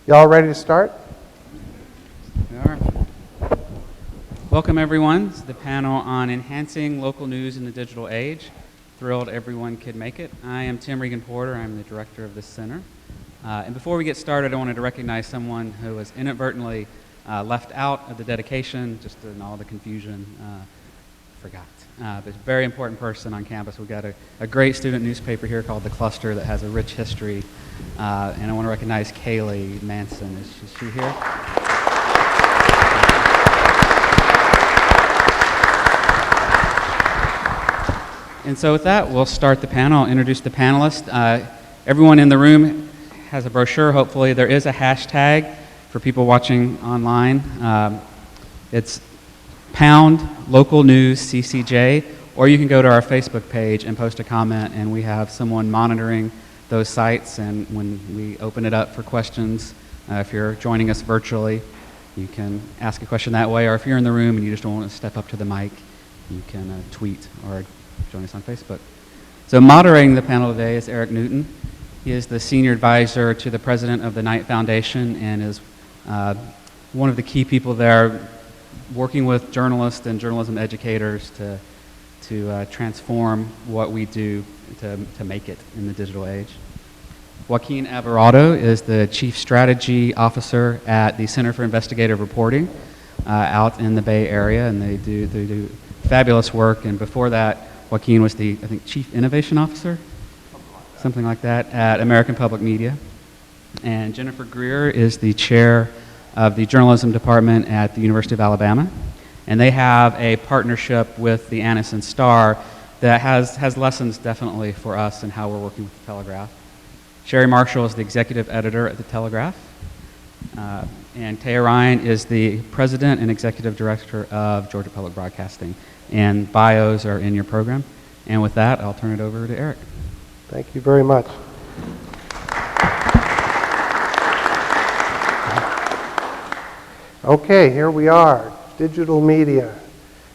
Y'all ready to start? We are. Welcome everyone to the panel on enhancing local news in the digital age. Thrilled everyone could make it. I am Tim Regan Porter. I'm the director of this center. And before we get started, I wanted to recognize someone who was inadvertently left out of the dedication, just in all the confusion, forgot. But a very important person on campus. We've got a great student newspaper here called The Cluster that has a rich history. And I want to recognize Kaylee Manson. Is she here? And so with that, we'll start the panel. I'll introduce the panelists. Everyone in the room has a brochure, hopefully. There is a hashtag for people watching online. It's #LocalNewsCCJ, or you can go to our Facebook page and post a comment, and we have someone monitoring those sites, and when we open it up for questions, if you're joining us virtually, you can ask a question that way, or if you're in the room and you just don't want to step up to the mic, you can tweet or join us on Facebook. So moderating the panel today is Eric Newton. He is the senior advisor to the president of the Knight Foundation and is one of the key people there working with journalists and journalism educators to transform what we do to make it in the digital age. Joaquin Alvarado is the chief strategy officer at the Center for Investigative Reporting out in the Bay Area, and they do fabulous work. And before that, Joaquin was the, I think, chief innovation officer, something like that, at American Public Media. And Jennifer Greer is the chair of the journalism department at the University of Alabama. And they have a partnership with the Anniston Star that has lessons definitely for us in how we're working with the Telegraph. Sherry Marshall is the executive editor at the Telegraph. And Taya Ryan is the president and executive director of Georgia Public Broadcasting. And bios are in your program. And with that, I'll turn it over to Eric. Thank you very much. Okay, here we are. Digital media.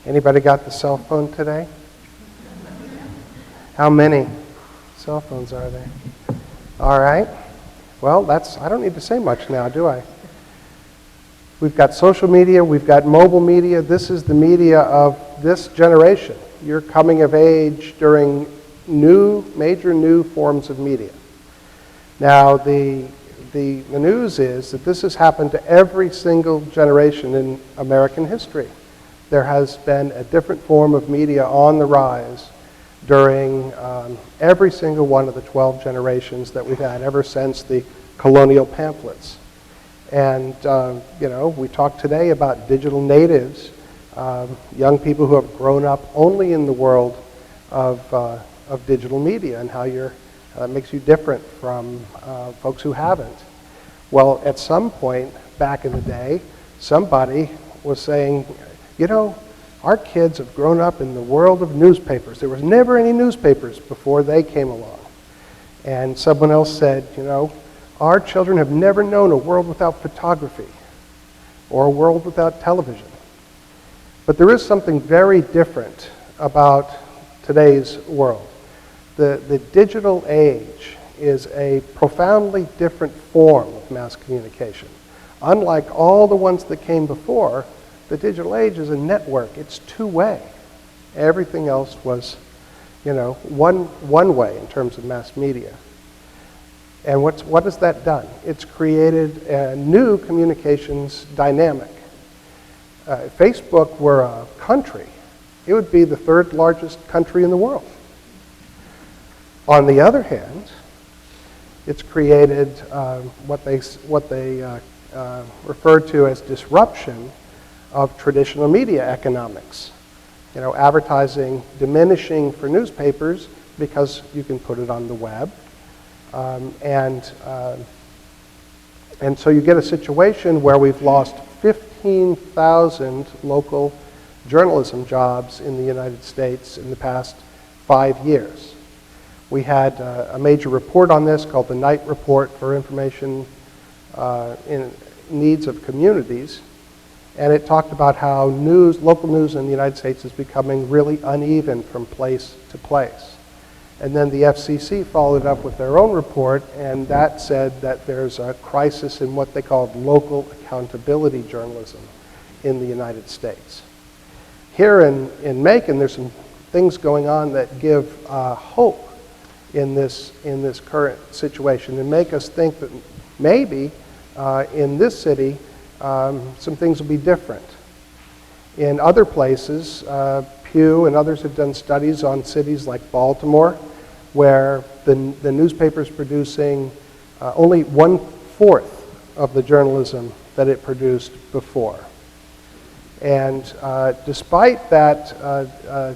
Anybody got the cell phone today? How many cell phones are there? All right. Well, I don't need to say much now, do I? We've got social media, we've got mobile media. This is the media of this generation. You're coming of age during major new forms of media. Now, the news is that this has happened to every single generation in American history. There has been a different form of media on the rise during every single one of the 12 generations that we've had ever since the colonial pamphlets. And, we talked today about digital natives, young people who have grown up only in the world of digital media and how that makes you different from folks who haven't. Well, at some point back in the day, somebody was saying, our kids have grown up in the world of newspapers. There was never any newspapers before they came along. And someone else said, our children have never known a world without photography or a world without television. But there is something very different about today's world. The digital age is a profoundly different form of mass communication. Unlike all the ones that came before, the digital age is a network. It's two-way. Everything else was, one way in terms of mass media. And what has that done? It's created a new communications dynamic. If Facebook were a country, it would be the third largest country in the world. On the other hand, it's created what they refer to as disruption of traditional media economics. Advertising diminishing for newspapers because you can put it on the web. And so you get a situation where we've lost 15,000 local journalism jobs in the United States in the past 5 years. We had a major report on this called the Knight Report for Information in Needs of Communities, and it talked about how local news in the United States is becoming really uneven from place to place. And then the FCC followed up with their own report, and that said that there's a crisis in what they called local accountability journalism in the United States. Here in Macon, there's some things going on that give hope in this current situation and make us think that maybe in this city some things will be different. In other places, Pew and others have done studies on cities like Baltimore, where the newspaper is producing only 1/4 of the journalism that it produced before. And despite that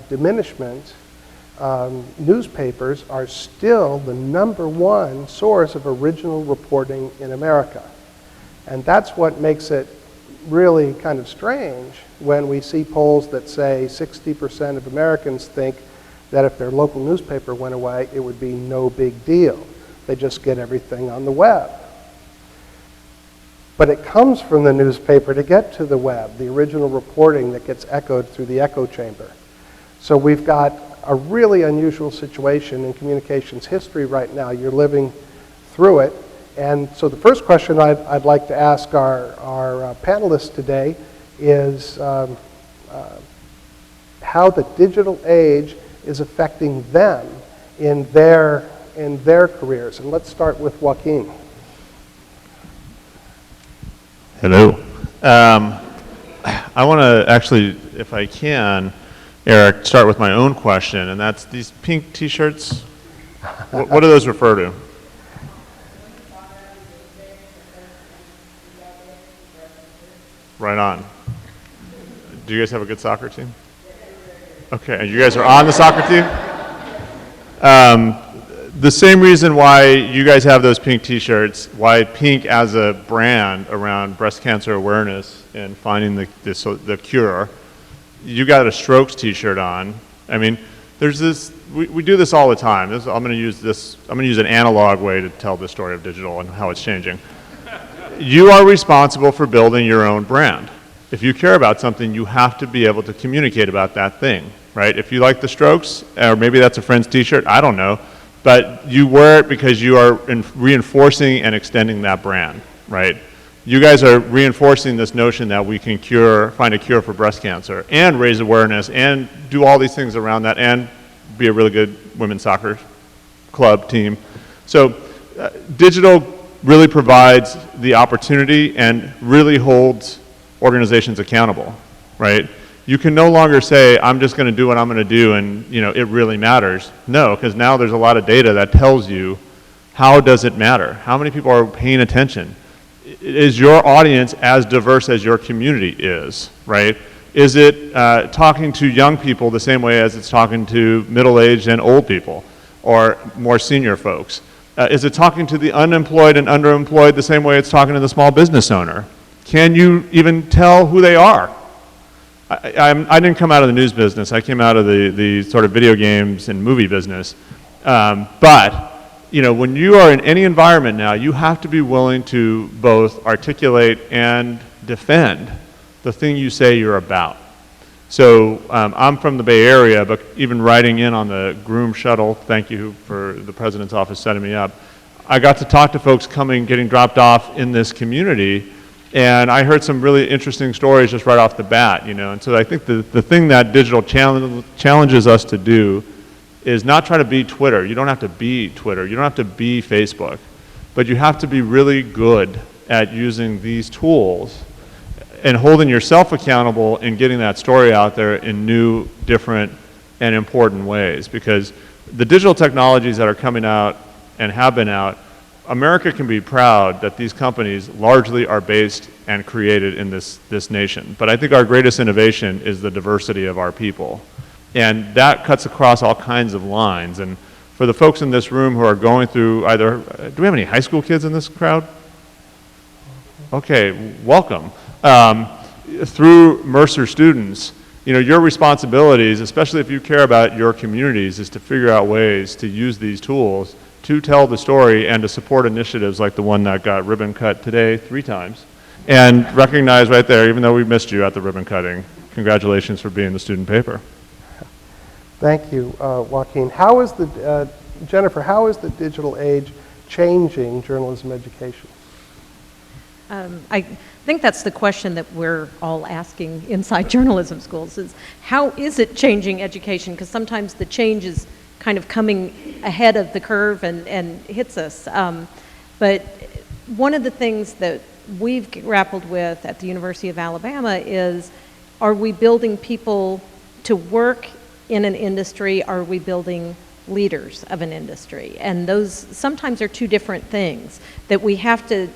diminishment, newspapers are still the #1 source of original reporting in America. And that's what makes it really kind of strange when we see polls that say 60% of Americans think that if their local newspaper went away, it would be no big deal. They just get everything on the web. But it comes from the newspaper to get to the web, the original reporting that gets echoed through the echo chamber. So we've got a really unusual situation in communications history right now. You're living through it. And so the first question I'd like to ask our panelists today is how the digital age is affecting them in their careers. And let's start with Joaquin. Hello. I want to actually, if I can, Eric, start with my own question, and that's these pink T-shirts. What do those refer to? Right on. Do you guys have a good soccer team? Okay, and you guys are on the soccer team? The same reason why you guys have those pink T-shirts, why pink as a brand around breast cancer awareness and finding the cure. You got a Strokes T-shirt on. I mean, there's this. We do this all the time. I'm going to use an analog way to tell the story of digital and how it's changing. You are responsible for building your own brand. If you care about something, you have to be able to communicate about that thing, right? If you like the Strokes, or maybe that's a friend's T-shirt, I don't know. But you wear it because you are reinforcing and extending that brand, right? You guys are reinforcing this notion that we can find a cure for breast cancer and raise awareness and do all these things around that and be a really good women's soccer club team. So digital really provides the opportunity and really holds organizations accountable, right? You can no longer say, I'm just going to do what I'm going to do and it really matters. No, because now there's a lot of data that tells you how does it matter? How many people are paying attention? Is your audience as diverse as your community is, right? Is it talking to young people the same way as it's talking to middle-aged and old people or more senior folks? Is it talking to the unemployed and underemployed the same way it's talking to the small business owner? Can you even tell who they are? I didn't come out of the news business. I came out of the sort of video games and movie business. But when you are in any environment now, you have to be willing to both articulate and defend the thing you say you're about. So I'm from the Bay Area, but even riding in on the Groom shuttle, thank you for the President's office setting me up, I got to talk to folks getting dropped off in this community, and I heard some really interesting stories just right off the bat, And so I think the thing that digital challenges us to do is not try to be Twitter. You don't have to be Twitter. You don't have to be Facebook. But you have to be really good at using these tools and holding yourself accountable and getting that story out there in new, different, and important ways. Because the digital technologies that are coming out and have been out, America can be proud that these companies largely are based and created in this nation. But I think our greatest innovation is the diversity of our people. And that cuts across all kinds of lines. And for the folks in this room who are going through do we have any high school kids in this crowd? Okay, welcome. Through Mercer students, your responsibilities, especially if you care about your communities, is to figure out ways to use these tools to tell the story and to support initiatives like the one that got ribbon cut today 3 times. And recognize right there, even though we missed you at the ribbon cutting, congratulations for being the student paper. Thank you, Joaquin. How is Jennifer, how is the digital age changing journalism education? I think that's the question that we're all asking inside journalism schools is how is it changing education? Because sometimes the change is kind of coming ahead of the curve and hits us. But one of the things that we've grappled with at the University of Alabama is, are we building people to work in an industry? Are we building leaders of an industry? And those sometimes are two different things that we have to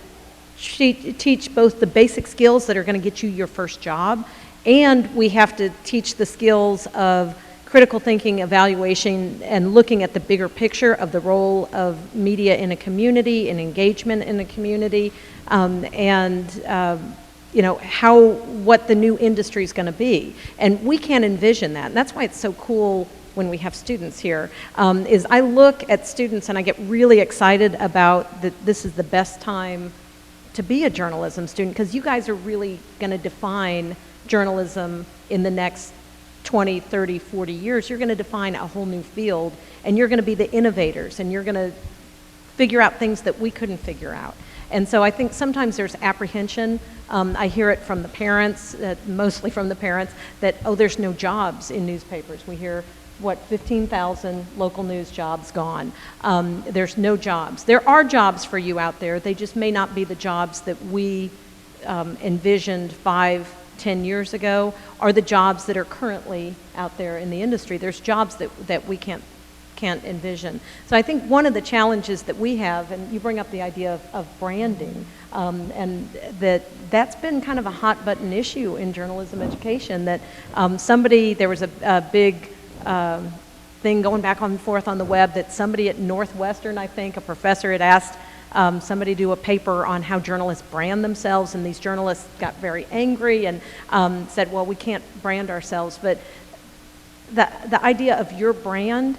teach both the basic skills that are going to get you your first job, and we have to teach the skills of critical thinking, evaluation, and looking at the bigger picture of the role of media in a community and engagement in a community, you know, what the new industry is going to be. And we can't envision that. And that's why it's so cool when we have students here, is I look at students and I get really excited about that this is the best time to be a journalism student, because you guys are really going to define journalism in the next 20, 30, 40 years. You're going to define a whole new field, and you're going to be the innovators, and you're going to figure out things that we couldn't figure out. And so I think sometimes there's apprehension. I hear it from the parents, mostly from the parents, that, oh, there's no jobs in newspapers. We hear, 15,000 local news jobs gone. There's no jobs. There are jobs for you out there. They just may not be the jobs that we envisioned 5, 10 years ago, or the jobs that are currently out there in the industry. There's jobs that we can't envision. So I think one of the challenges that we have, and you bring up the idea of branding, and that's been kind of a hot button issue in journalism education, that there was a big thing going back and forth on the web that somebody at Northwestern, I think, a professor had asked somebody to do a paper on how journalists brand themselves, and these journalists got very angry and said, well, we can't brand ourselves. But the idea of your brand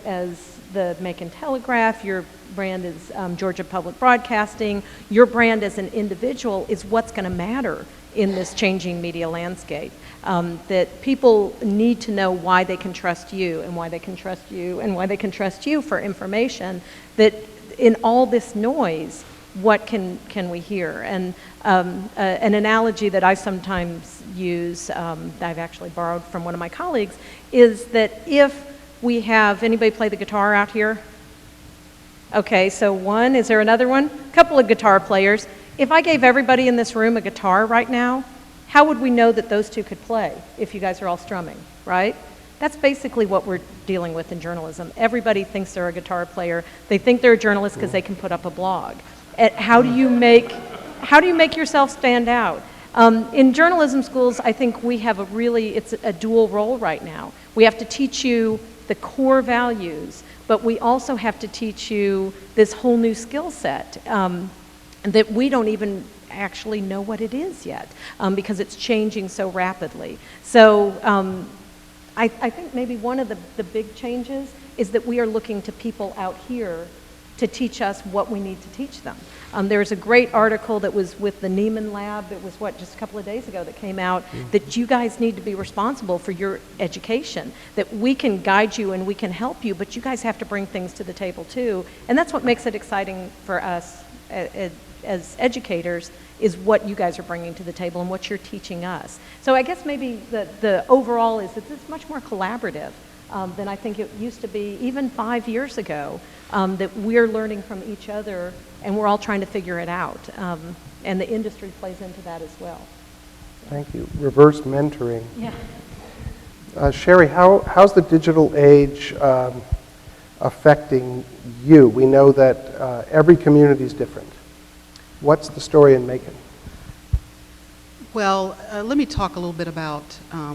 as the Macon Telegraph, your brand as Georgia Public Broadcasting, your brand as an individual is what's going to matter in this changing media landscape. That people need to know why they can trust you, and why they can trust you, and why they can trust you for information. That in all this noise, what can we hear? And an analogy that I sometimes use, I've actually borrowed from one of my colleagues, is that if we have, anybody play the guitar out here? Okay, so one, is there another one? A couple of guitar players. If I gave everybody in this room a guitar right now, how would we know that those two could play if you guys are all strumming, right? That's basically what we're dealing with in journalism. Everybody thinks they're a guitar player. They think they're a journalist because they can put up a blog. How do you make yourself stand out? In journalism schools, I think we have it's a dual role right now. We have to teach you the core values, but we also have to teach you this whole new skill set that we don't even actually know what it is yet, because it's changing so rapidly. So I think maybe one of the big changes is that we are looking to people out here to teach us what we need to teach them. There's a great article that was with the Neiman Lab, it was just a couple of days ago that came out, that you guys need to be responsible for your education, that we can guide you and we can help you, but you guys have to bring things to the table too. And that's what makes it exciting for us as educators, is what you guys are bringing to the table and what you're teaching us. So I guess maybe the overall is that it's much more collaborative than I think it used to be even 5 years ago, that we're learning from each other and we're all trying to figure it out. And the industry plays into that as well. Thank you. Reverse mentoring. Yeah. Sherry, how's the digital age affecting you? We know that every community is different. What's the story in Macon? Well, let me talk a little bit about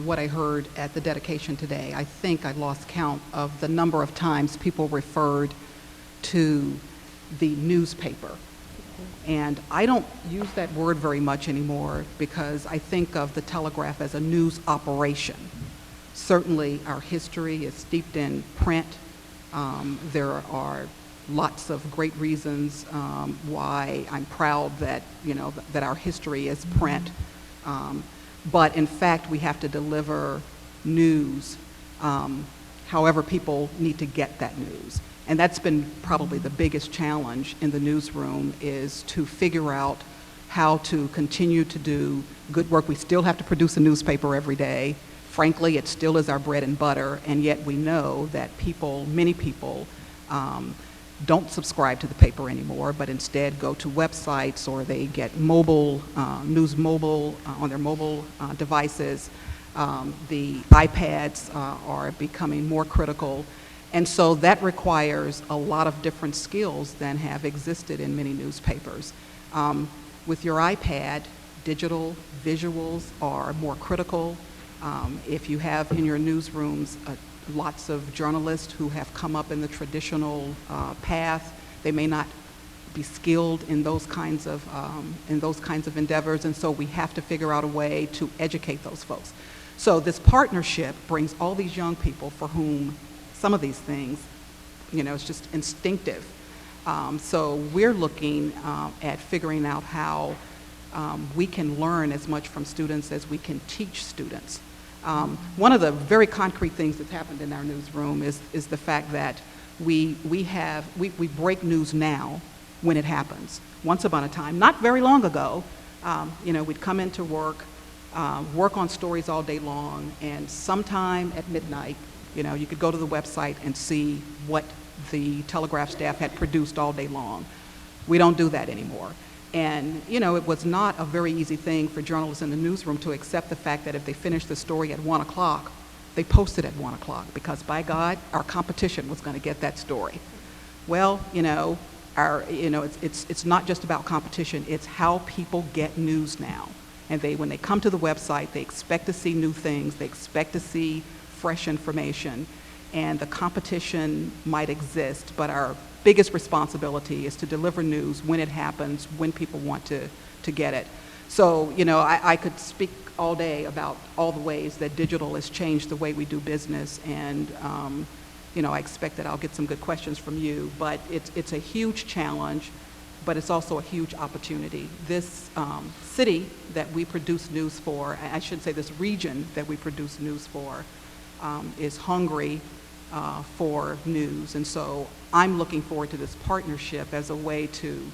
what I heard at the dedication today. I think I lost count of the number of times people referred to the newspaper. And I don't use that word very much anymore because I think of the Telegraph as a news operation. Certainly our history is steeped in print. There are lots of great reasons why I'm proud that, that our history is print. But in fact, we have to deliver news however people need to get that news. And that's been probably the biggest challenge in the newsroom, is to figure out how to continue to do good work. We still have to produce a newspaper every day. Frankly, it still is our bread and butter, and yet we know that people, many people, don't subscribe to the paper anymore, but instead go to websites, or they get mobile, news mobile, on their mobile devices. The iPads are becoming more critical. And so that requires a lot of different skills than have existed in many newspapers. With your iPad, digital visuals are more critical. If you have in your newsrooms lots of journalists who have come up in the traditional path, they may not be skilled in those kinds of endeavors, and so we have to figure out a way to educate those folks. So this partnership brings all these young people for whom some of these things, it's just instinctive. So we're looking at figuring out how we can learn as much from students as we can teach students. One of the very concrete things that's happened in our newsroom is the fact that we break news now when it happens. Once upon a time, not very long ago, we'd come into work on stories all day long, and sometime at midnight, you could go to the website and see what the Telegraph staff had produced all day long. We don't do that anymore. And, it was not a very easy thing for journalists in the newsroom to accept the fact that if they finished the story at 1 o'clock, they posted at 1 o'clock, because by God, our competition was going to get that story. Well, it's not just about competition, it's how people get news now. And when they come to the website, they expect to see new things, they expect to see fresh information, and the competition might exist, but our biggest responsibility is to deliver news when it happens, when people want to get it. So, I could speak all day about all the ways that digital has changed the way we do business, and I expect that I'll get some good questions from you, but it's a huge challenge, but it's also a huge opportunity. This city that we produce news for, I should say this region that we produce news for, is hungry for news, and so I'm looking forward to this partnership as a way to,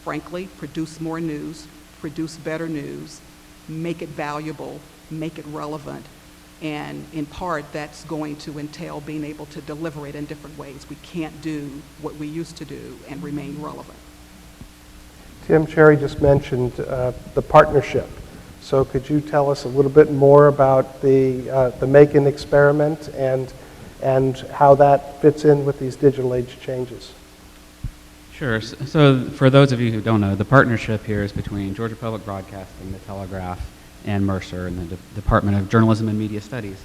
frankly, produce more news, produce better news, make it valuable, make it relevant, and in part that's going to entail being able to deliver it in different ways. We can't do what we used to do and remain relevant. Tim, Sherry just mentioned the partnership. So could you tell us a little bit more about the Macon experiment and how that fits in with these digital age changes? Sure. So for those of you who don't know, the partnership here is between Georgia Public Broadcasting, the Telegraph, and Mercer, and the Department of Journalism and Media Studies.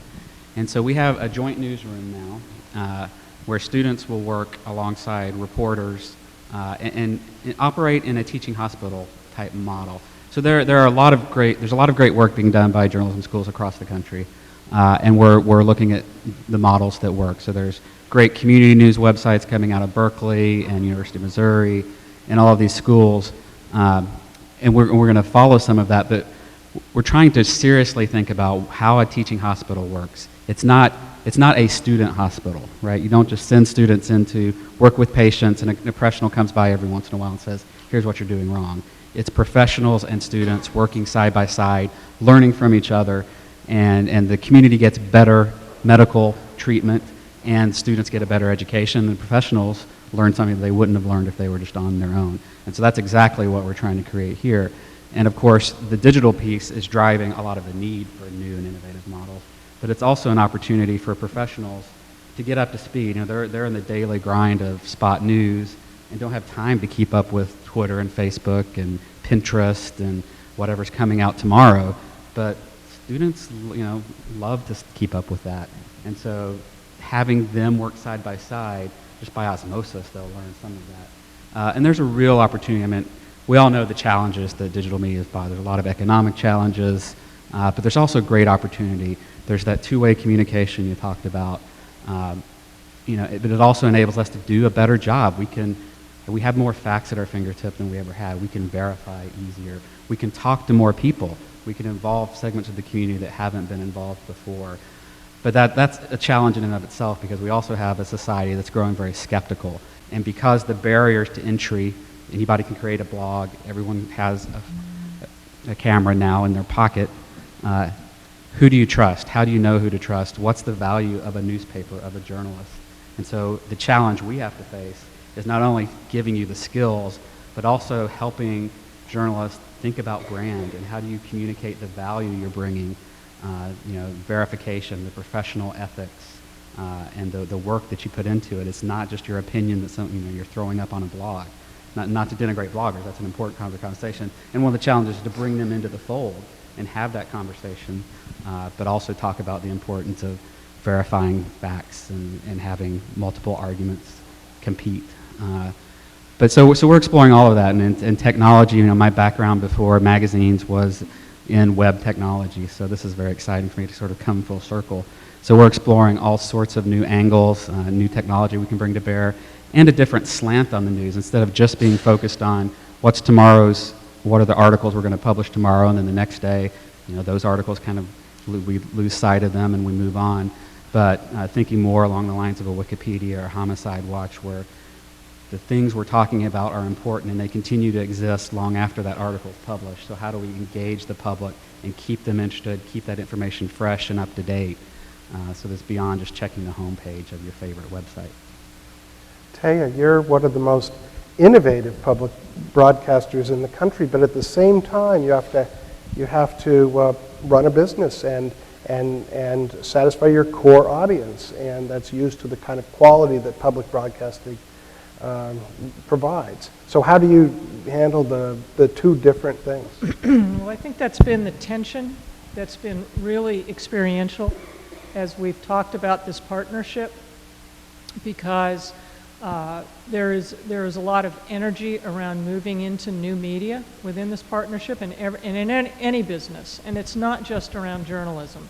And so we have a joint newsroom now where students will work alongside reporters and operate in a teaching hospital type model. So there's a lot of great work being done by journalism schools across the country, and we're looking at the models that work. So there's great community news websites coming out of Berkeley and University of Missouri and all of these schools, and we're going to follow some of that, but we're trying to seriously think about how a teaching hospital works. It's not a student hospital, right? You don't just send students in to work with patients and a professional comes by every once in a while and says, here's what you're doing wrong. It's professionals and students working side by side, learning from each other, and the community gets better medical treatment, and students get a better education, and professionals learn something they wouldn't have learned if they were just on their own. And so that's exactly what we're trying to create here. And of course, the digital piece is driving a lot of the need for new and innovative models, but it's also an opportunity for professionals to get up to speed. They're in the daily grind of spot news and don't have time to keep up with Twitter and Facebook and Pinterest and whatever's coming out tomorrow, but students, love to keep up with that. And so having them work side by side, just by osmosis, they'll learn some of that. And there's a real opportunity. I mean, we all know the challenges that digital media has brought. There's a lot of economic challenges, but there's also great opportunity. There's that two-way communication you talked about. But it also enables us to do a better job. We have more facts at our fingertip than we ever had. We can verify easier. We can talk to more people. We can involve segments of the community that haven't been involved before. But that's a challenge in and of itself because we also have a society that's growing very skeptical. And because the barriers to entry, anybody can create a blog, everyone has a camera now in their pocket, who do you trust? How do you know who to trust? What's the value of a newspaper, of a journalist? And so the challenge we have to face is not only giving you the skills, but also helping journalists think about brand and how do you communicate the value you're bringing, verification, the professional ethics, and the work that you put into it. It's not just your opinion that you're throwing up on a blog. Not to denigrate bloggers, that's an important conversation. And one of the challenges is to bring them into the fold and have that conversation, but also talk about the importance of verifying facts and having multiple arguments compete. But so we're exploring all of that, and in technology, my background before magazines was in web technology, so this is very exciting for me to sort of come full circle. So we're exploring all sorts of new angles, new technology we can bring to bear, and a different slant on the news. Instead of just being focused on what are the articles we're going to publish tomorrow, and then the next day, those articles we lose sight of them and we move on. But thinking more along the lines of a Wikipedia or Homicide Watch, where the things we're talking about are important and they continue to exist long after that article is published. So how do we engage the public and keep them interested, keep that information fresh and up to date, so that's beyond just checking the homepage of your favorite website. Taya, you're one of the most innovative public broadcasters in the country, but at the same time, you have to run a business and satisfy your core audience, and that's used to the kind of quality that public broadcasting provides. So how do you handle the two different things? Well, I think that's been the tension that's been really experiential as we've talked about this partnership, because there is a lot of energy around moving into new media within this partnership and in any business, and it's not just around journalism.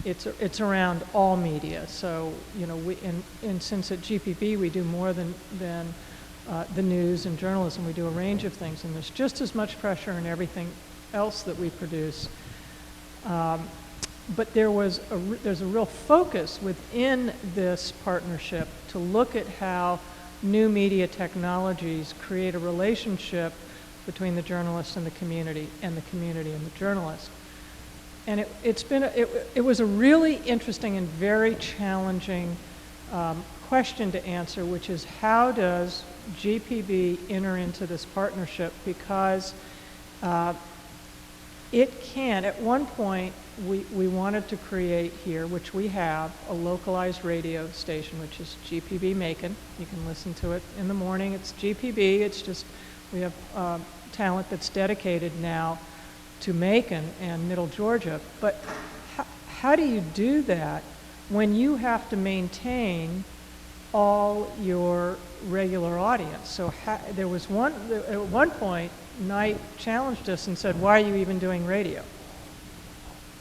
It's around all media. So since at GPB we do more than the news and journalism, we do a range of things, and there's just as much pressure in everything else that we produce. But there's a real focus within this partnership to look at how new media technologies create a relationship between the journalist and the community and the journalist. And it was a really interesting and very challenging question to answer, which is how does GPB enter into this partnership? Because it can, at one point, we wanted to create here, which we have, a localized radio station, which is GPB Macon. You can listen to it in the morning. It's GPB. It's just, we have talent that's dedicated now to Macon and Middle Georgia. But how do you do that when you have to maintain all your regular audience? So there was at one point, Knight challenged us and said, why are you even doing radio?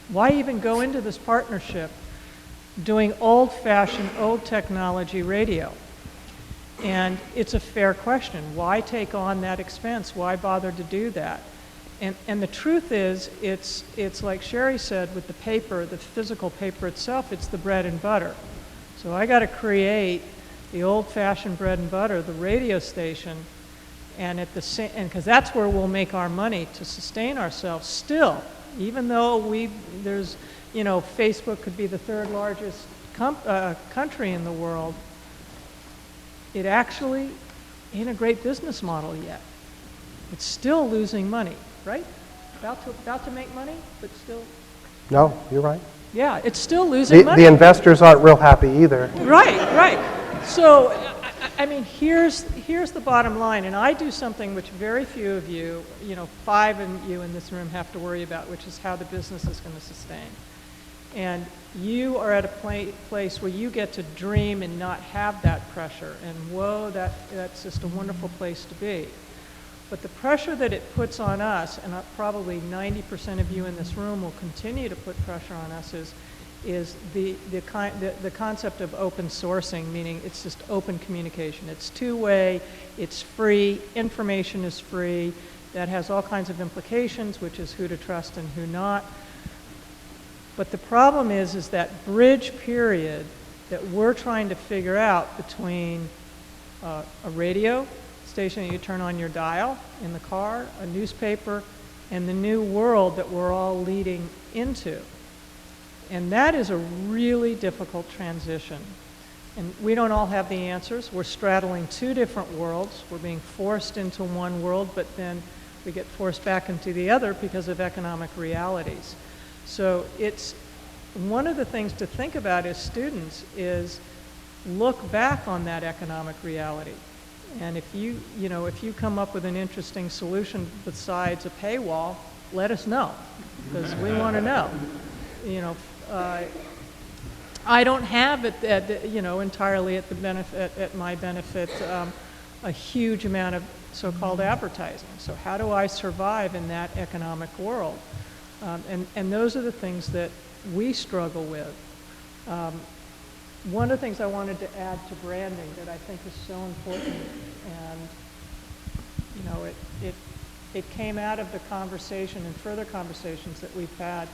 Why even go into this partnership doing old-fashioned, old technology radio? And it's a fair question. Why take on that expense? Why bother to do that? And the truth is, it's like Sherry said with the paper, the physical paper itself, it's the bread and butter. So I got to create the old-fashioned bread and butter, the radio station, and because that's where we'll make our money to sustain ourselves still, even though Facebook could be the third largest country in the world. It actually ain't a great business model yet. It's still losing money, right? About to make money, but still. No, you're right. Yeah, it's still losing money. The investors aren't real happy either. Right. So, I mean, here's the bottom line, and I do something which very few of you, 5 of you in this room have to worry about, which is how the business is going to sustain. And you are at a place where you get to dream and not have that pressure, and whoa, that's just a wonderful place to be. But the pressure that it puts on us, and probably 90% of you in this room will continue to put pressure on us, is the concept of open sourcing, meaning it's just open communication. It's two-way, it's free, information is free. That has all kinds of implications, which is who to trust and who not. But the problem is that bridge period that we're trying to figure out between a radio station that you turn on your dial in the car, a newspaper, and the new world that we're all leading into. And that is a really difficult transition. And we don't all have the answers. We're straddling two different worlds. We're being forced into one world, but then we get forced back into the other because of economic realities. So it's one of the things to think about as students is look back on that economic reality. And if if you come up with an interesting solution besides a paywall, let us know, because we want to know. I don't have it entirely at my benefit a huge amount of so-called advertising. So how do I survive in that economic world? And those are the things that we struggle with. One of the things I wanted to add to branding that I think is so important, and it came out of the conversation and further conversations that we've had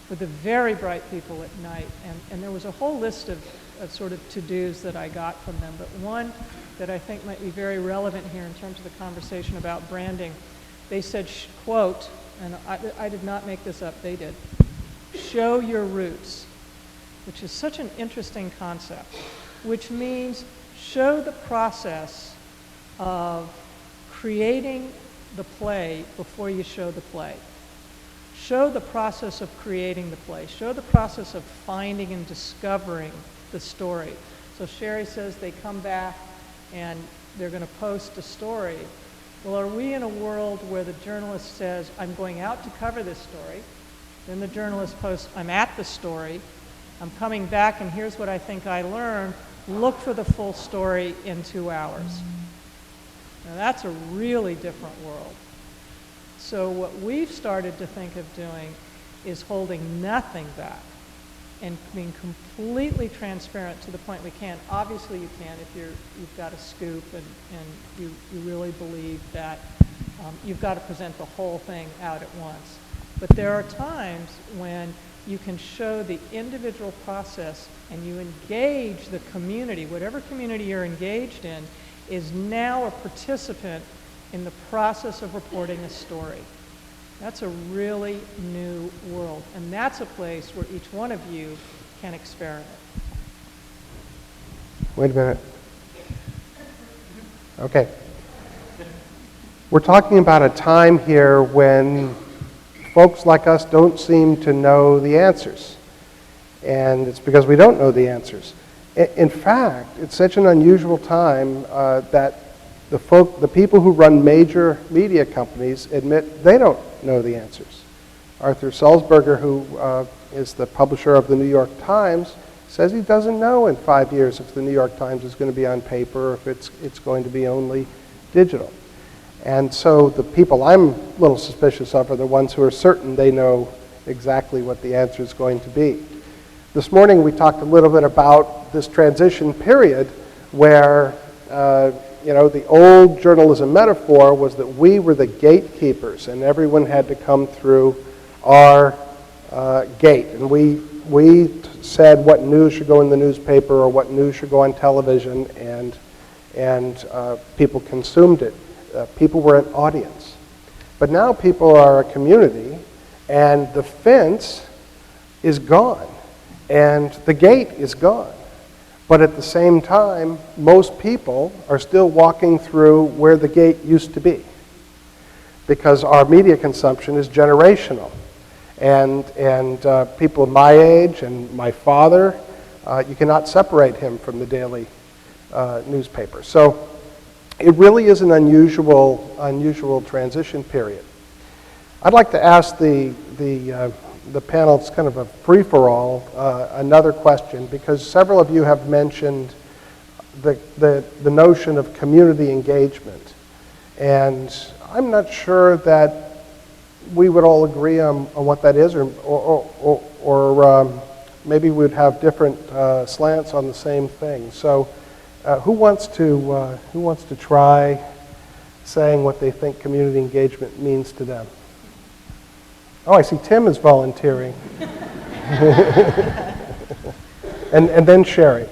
with the very bright people at Knight, and there was a whole list of sort of to-dos that I got from them, but one that I think might be very relevant here in terms of the conversation about branding, they said, quote, and I did not make this up, they did, show your roots, which is such an interesting concept, which means show the process of creating the play before you show the play. Show the process of creating the play. Show the process of finding and discovering the story. So Sherry says they come back and they're going to post a story. Well, are we in a world where the journalist says, I'm going out to cover this story, then the journalist posts, I'm at the story, I'm coming back and here's what I think I learned, look for the full story in 2 hours. Now that's a really different world. So what we've started to think of doing is holding nothing back and being completely transparent to the point we can. Obviously you can if you've got a scoop and you really believe that you've got to present the whole thing out at once. But there are times when you can show the individual process and you engage the community, whatever community you're engaged in, is now a participant in the process of reporting a story. That's a really new world, and that's a place where each one of you can experiment. Wait a minute. Okay. We're talking about a time here when folks like us don't seem to know the answers. And it's because we don't know the answers. In fact, it's such an unusual time that the people who run major media companies admit they don't know the answers. Arthur Sulzberger, who is the publisher of the New York Times, says he doesn't know in 5 years if the New York Times is going to be on paper or if it's going to be only digital. And so the people I'm a little suspicious of are the ones who are certain they know exactly what the answer is going to be. This morning we talked a little bit about this transition period where the old journalism metaphor was that we were the gatekeepers and everyone had to come through our gate. And we said what news should go in the newspaper or what news should go on television, and people consumed it. People were an audience. But now people are a community, and the fence is gone, and the gate is gone. But at the same time, most people are still walking through where the gate used to be, because our media consumption is generational. And people my age and my father, you cannot separate him from the daily newspaper. So it really is an unusual transition period. I'd like to ask the panel, it's kind of a free-for-all, another question, because several of you have mentioned the notion of community engagement. And I'm not sure that we would all agree on what that is, or maybe we'd have different slants on the same thing. So who wants to try saying what they think community engagement means to them? Oh, I see Tim is volunteering. And then Sherry.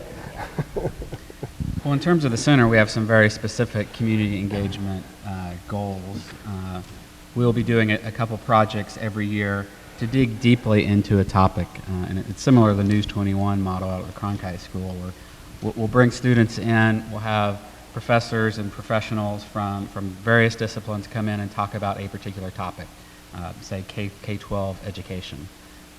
Well, in terms of the center, we have some very specific community engagement goals. We'll be doing a couple projects every year to dig deeply into a topic. And it's similar to the News 21 model out of the Cronkite School, where we'll bring students in, we'll have professors and professionals from various disciplines come in and talk about a particular topic, say K-12 education.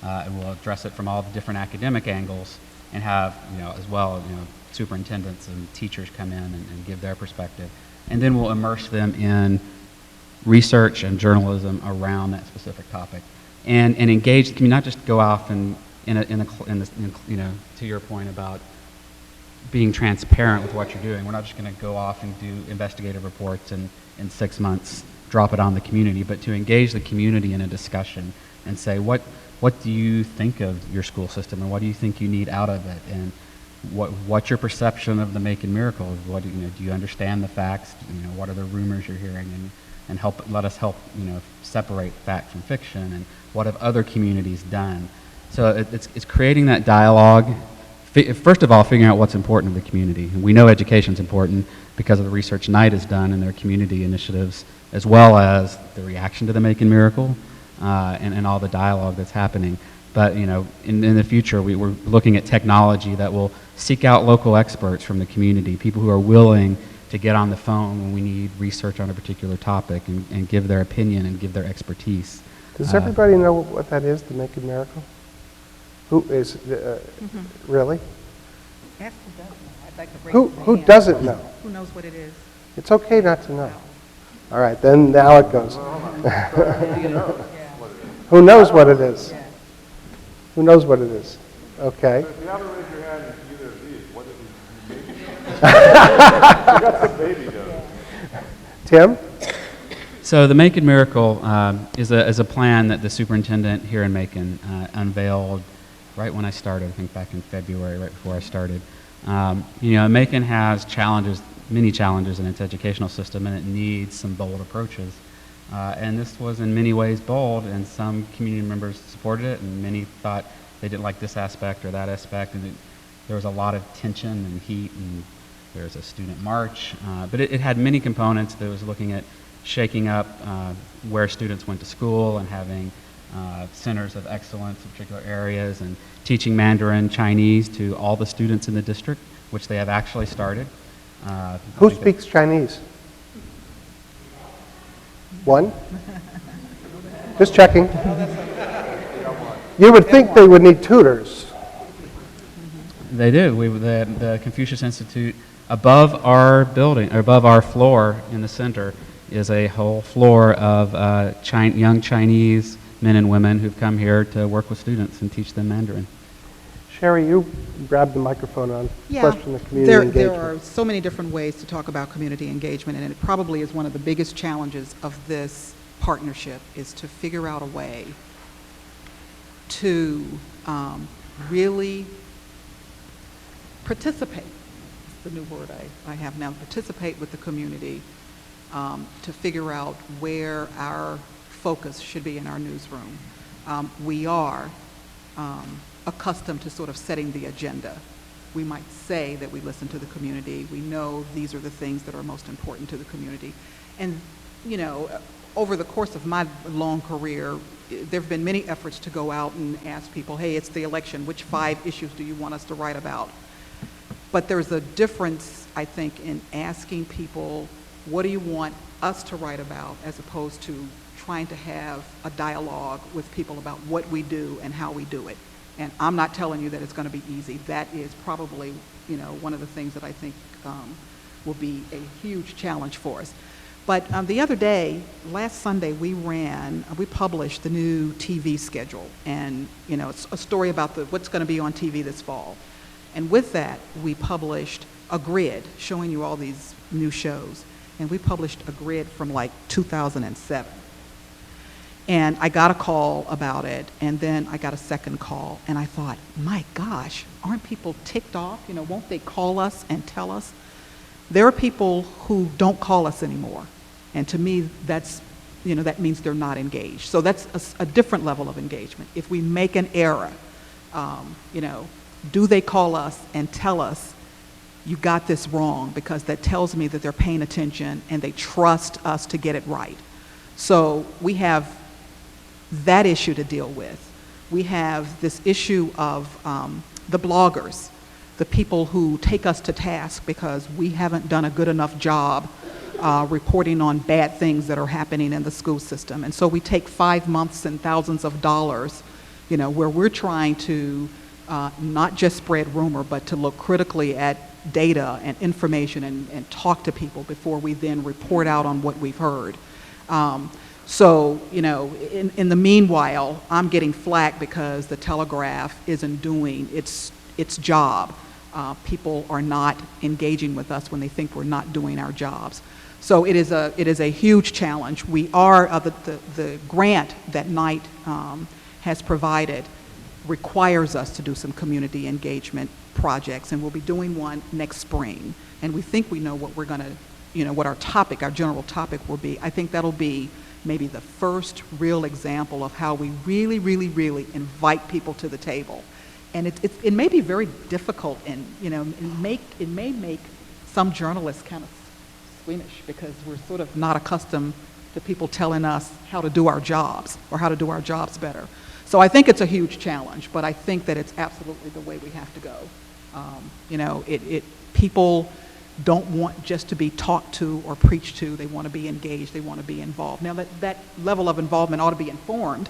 And we'll address it from all the different academic angles and have, as well, superintendents and teachers come in and give their perspective. And then we'll immerse them in research and journalism around that specific topic. And engage, can you not just go off and, to your point about being transparent with what you're doing. We're not just going to go off and do investigative reports and in 6 months drop it on the community, but to engage the community in a discussion and say, what do you think of your school system, and what do you think you need out of it, and what's your perception of the Macon Miracle? What do you understand the facts? What are the rumors you're hearing, and let us help separate fact from fiction, and what have other communities done? So it's creating that dialogue. First of all, figuring out what's important to the community. And we know education's important because of the research Knight has done and their community initiatives, as well as the reaction to the Macon Miracle and all the dialogue that's happening. But in the future, we're looking at technology that will seek out local experts from the community, people who are willing to get on the phone when we need research on a particular topic and give their opinion and give their expertise. Does everybody know what that is, the Macon Miracle? Who is, really? Ask who doesn't know. I'd like to raise Who my hand. doesn't know? Who knows what it is? It's okay not to know. All right, then now it goes. Who knows what it is? Who knows what it is? Okay. If you haven't raised your hand in either of these, what did you got some baby dough. Tim? So the Macon Miracle is a plan that the superintendent here in Macon unveiled right when I started, I think back in February, right before I started. Macon has many challenges in its educational system, and it needs some bold approaches. And this was in many ways bold, and some community members supported it, and many thought they didn't like this aspect or that aspect, and there was a lot of tension and heat, and there was a student march. But it had many components that was looking at shaking up where students went to school and having centers of excellence in particular areas, and teaching Mandarin Chinese to all the students in the district, which they have actually started. Who speaks Chinese? One? Just checking. You would think they would need tutors. They do. The Confucius Institute, above our building, or above our floor in the center, is a whole floor of young Chinese men and women who've come here to work with students and teach them Mandarin. Sherry, you grabbed the microphone on question of community there engagement. are so many different ways to talk about community engagement, and it probably is one of the biggest challenges of this partnership is to figure out a way to really participate. That's the new word I have now. Participate with the community to figure out where our focus should be in our newsroom. We are accustomed to sort of setting the agenda. We might say that we listen to the community. We know these are the things that are most important to the community. And, over the course of my long career, there have been many efforts to go out and ask people, hey, it's the election, which 5 issues do you want us to write about? But there's a difference, I think, in asking people, what do you want us to write about, as opposed to trying to have a dialogue with people about what we do and how we do it. And I'm not telling you that it's going to be easy. That is probably, one of the things that I think will be a huge challenge for us. But the other day, last Sunday, we published the new TV schedule. And, it's a story about what's going to be on TV this fall. And with that, we published a grid showing you all these new shows. And we published a grid from like 2007. And I got a call about it, and then I got a second call, and I thought, my gosh, aren't people ticked off? Won't they call us and tell us? There are people who don't call us anymore, and to me, that means they're not engaged. So that's a different level of engagement. If we make an error, You know, do they call us and tell us, you got this wrong, because that tells me that they're paying attention and they trust us to get it right. So we have that issue to deal with. We have this issue of the bloggers, the people who take us to task because we haven't done a good enough job reporting on bad things that are happening in the school system. And so we take 5 months and thousands of dollars, you know, where we're trying to not just spread rumor, but to look critically at data and information and talk to people before we then report out on what we've heard. So, you know, in the meanwhile, I'm getting flack because the Telegraph isn't doing its job. People are not engaging with us when they think we're not doing our jobs. So it is a huge challenge. We are, the grant that Knight has provided requires us to do some community engagement projects, and we'll be doing one next spring. And we think we know what we're going to, you know, what our topic, our general topic will be. I think that'll be maybe the first real example of how we really, really, really invite people to the table. And it may be very difficult, and, you know, it may make some journalists kind of squeamish because we're sort of not accustomed to people telling us how to do our jobs or how to do our jobs better. So I think it's a huge challenge, but I think that it's absolutely the way we have to go. You know, people don't want just to be talked to or preached to. They want to be engaged. They want to be involved. Now, that level of involvement ought to be informed,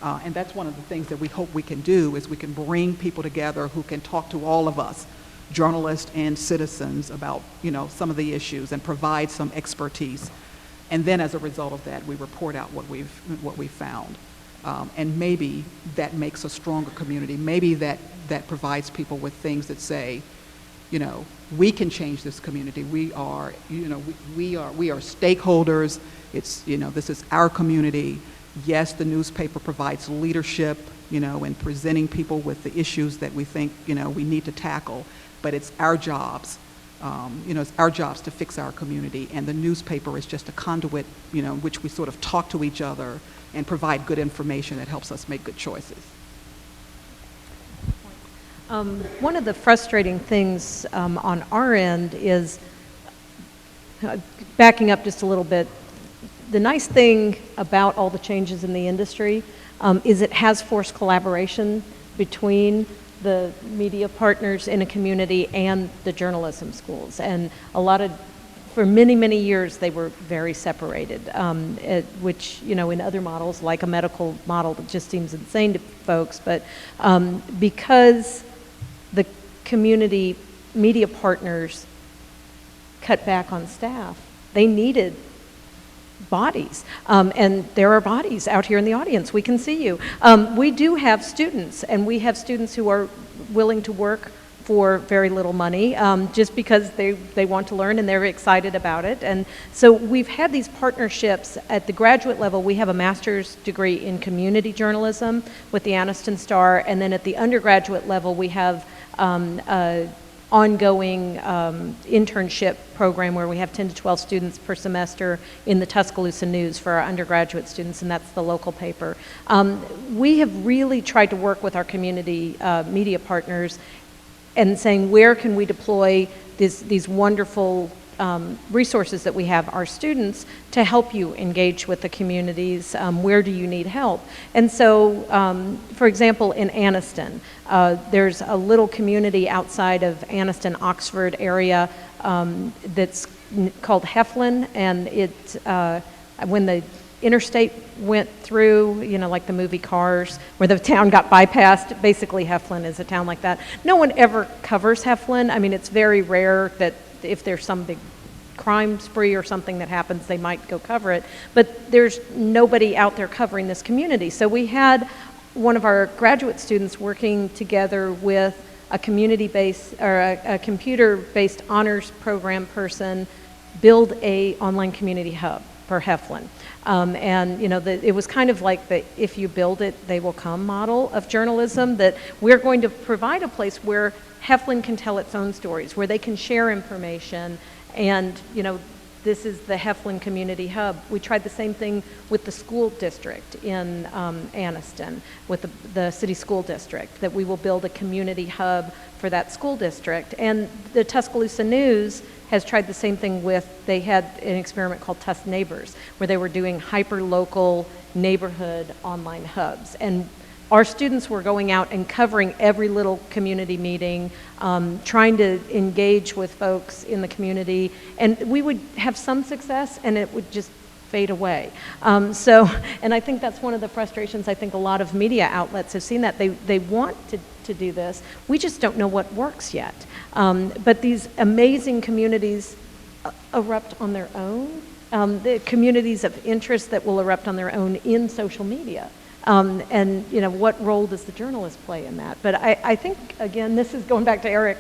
and that's one of the things that we hope we can do, is we can bring people together who can talk to all of us, journalists and citizens, about, you know, some of the issues and provide some expertise. And then as a result of that, we report out what we've found. And maybe that makes a stronger community. Maybe that provides people with things that say, you know, we can change this community. We are, you know, we are stakeholders. It's, you know, this is our community. Yes, the newspaper provides leadership, you know, in presenting people with the issues that we think, you know, we need to tackle. But it's our jobs. You know, it's our jobs to fix our community, and the newspaper is just a conduit, you know, in which we sort of talk to each other and provide good information that helps us make good choices. One of the frustrating things on our end is, backing up just a little bit, the nice thing about all the changes in the industry is it has forced collaboration between the media partners in a community and the journalism schools. And for many, many years, they were very separated, which, you know, in other models, like a medical model, that just seems insane to folks. But because the community media partners cut back on staff, they needed bodies. And there are bodies out here in the audience. We can see you. We do have students, and we have students who are willing to work for very little money, just because they want to learn and they're excited about it. And so we've had these partnerships at the graduate level. We have a master's degree in community journalism with the Anniston Star, and then at the undergraduate level we have ongoing internship program where we have 10 to 12 students per semester in the Tuscaloosa News for our undergraduate students, and that's the local paper. We have really tried to work with our community media partners and saying, where can we deploy these wonderful resources that we have, our students, to help you engage with the communities? Where do you need help? And so, for example, in Anniston, there's a little community outside of Anniston, Oxford area that's called Heflin, and when the interstate went through, you know, like the movie Cars, where the town got bypassed. Basically, Heflin is a town like that. No one ever covers Heflin. I mean, it's very rare that if there's some big crime spree or something that happens, they might go cover it. But there's nobody out there covering this community. So we had one of our graduate students working together with a community-based or a computer-based honors program person build a online community hub for Heflin. And, you know, it was kind of like the if you build it, they will come model of journalism, that we're going to provide a place where Heflin can tell its own stories, where they can share information, and, you know, this is the Heflin Community Hub. We tried the same thing with the school district in Anniston, with the city school district, that we will build a community hub for that school district. And the Tuscaloosa News has tried the same thing they had an experiment called Tusk Neighbors, where they were doing hyper-local neighborhood online hubs. And our students were going out and covering every little community meeting, trying to engage with folks in the community, and we would have some success, and it would just fade away. And I think that's one of the frustrations. I think a lot of media outlets have seen that. They want to do this. We just don't know what works yet. But these amazing communities erupt on their own, the communities of interest that will erupt on their own in social media. And, what role does the journalist play in that? But I think, again, this is going back to Eric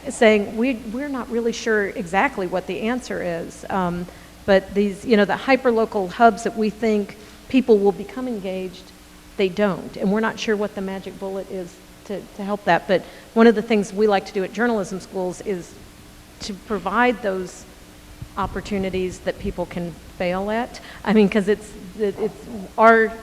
saying we're not really sure exactly what the answer is. But these, the hyperlocal hubs that we think people will become engaged, they don't. And we're not sure what the magic bullet is to help that. But one of the things we like to do at journalism schools is to provide those opportunities that people can fail at. I mean, because it's our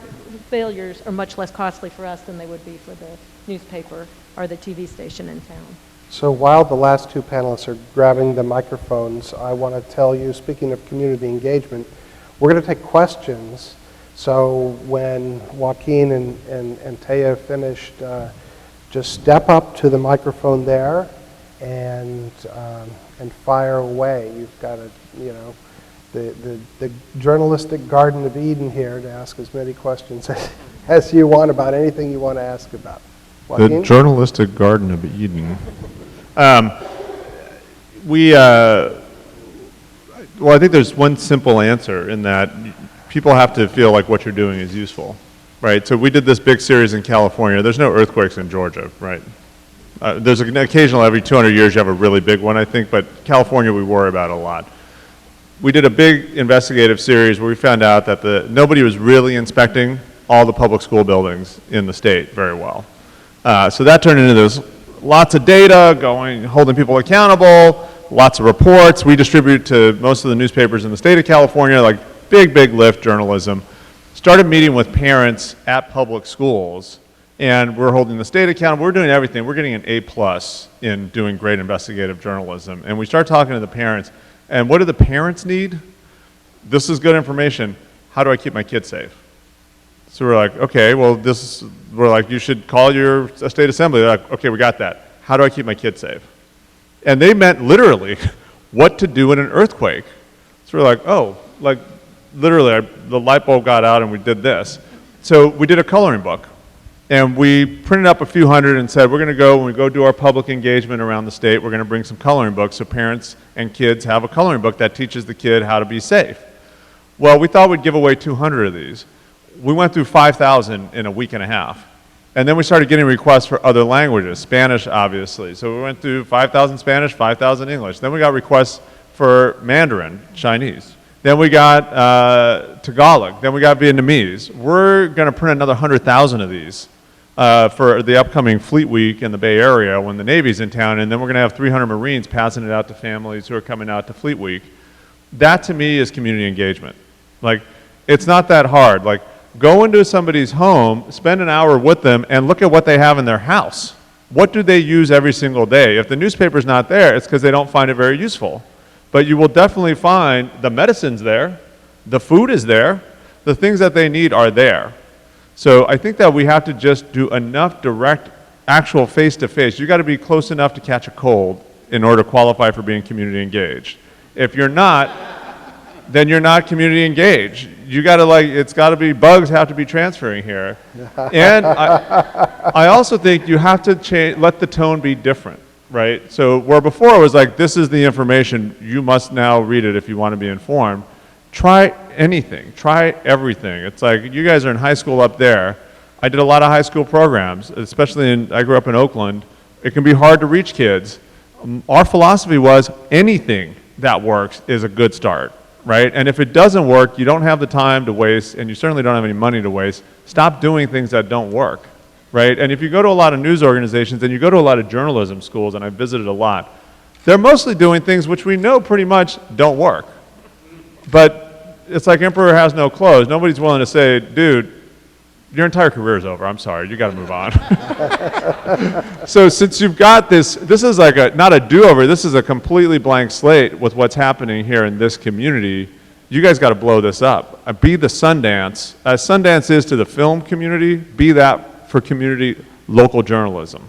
failures are much less costly for us than they would be for the newspaper or the TV station in town. So while the last two panelists are grabbing the microphones, I want to tell you, speaking of community engagement, we're going to take questions. So when Joaquin and Taya finished, just step up to the microphone there and fire away. You've got a, the journalistic Garden of Eden here to ask as many questions as you want about anything you want to ask about. Joaquin? The journalistic Garden of Eden. Well, I think there's one simple answer in that people have to feel like what you're doing is useful, right? So we did this big series in California. There's no earthquakes in Georgia, right? There's an occasional every 200 years you have a really big one, I think, but California we worry about a lot. We did a big investigative series where we found out that nobody was really inspecting all the public school buildings in the state very well. So that turned into this lots of data holding people accountable, lots of reports. We distribute to most of the newspapers in the state of California, like big lift journalism. Started meeting with parents at public schools, and we're holding the state accountable. We're doing everything. We're getting an A+ in doing great investigative journalism. And we start talking to the parents. And what do the parents need? This is good information. How do I keep my kids safe? So we're like, okay, well, we're like, you should call your state assembly. They're like, okay, we got that. How do I keep my kids safe? And they meant literally what to do in an earthquake. So we're like, oh, like literally the light bulb got out and we did this. So we did a coloring book. And we printed up a few hundred and said, when we go do our public engagement around the state, we're going to bring some coloring books so parents and kids have a coloring book that teaches the kid how to be safe. Well, we thought we'd give away 200 of these. We went through 5,000 in a week and a half. And then we started getting requests for other languages, Spanish, obviously. So we went through 5,000 Spanish, 5,000 English. Then we got requests for Mandarin, Chinese. Then we got Tagalog. Then we got Vietnamese. We're going to print another 100,000 of these for the upcoming Fleet Week in the Bay Area when the Navy's in town. And then we're going to have 300 Marines passing it out to families who are coming out to Fleet Week. That, to me, is community engagement. Like, it's not that hard. Like, go into somebody's home, spend an hour with them, and look at what they have in their house. What do they use every single day? If the newspaper's not there, it's because they don't find it very useful. But you will definitely find the medicine's there, the food is there, the things that they need are there. So I think that we have to just do enough direct, actual face-to-face. You got to be close enough to catch a cold in order to qualify for being community engaged. If you're not, then you're not community engaged. You got to it's got to be, bugs have to be transferring here. And I also think you have to let the tone be different, right? So where before it was like, this is the information, you must now read it if you want to be informed. Try anything, try everything. It's like, you guys are in high school up there. I did a lot of high school programs, especially I grew up in Oakland. It can be hard to reach kids. Our philosophy was anything that works is a good start, right? And if it doesn't work, you don't have the time to waste, and you certainly don't have any money to waste. Stop doing things that don't work, right? And if you go to a lot of news organizations and you go to a lot of journalism schools, and I've visited a lot, they're mostly doing things which we know pretty much don't work, But it's like emperor has no clothes. Nobody's willing to say, dude, your entire career is over. I'm sorry, you got to move on. So since you've got this is like not a do-over, this is a completely blank slate with what's happening here in this community. You guys got to blow this up. Be the Sundance, as Sundance is to the film community, be that for community local journalism.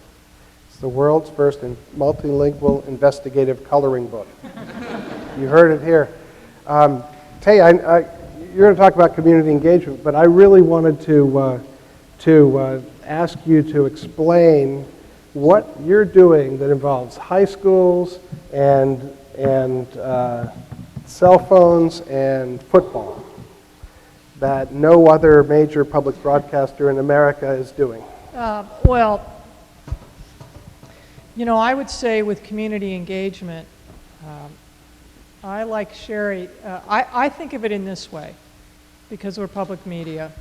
It's the world's first multilingual investigative coloring book. You heard it here. Tay, you're going to talk about community engagement, but I really wanted to ask you to explain what you're doing that involves high schools and cell phones and football that no other major public broadcaster in America is doing. Well, you know, I would say with community engagement, I like Sherry, I think of it in this way, because we're public media.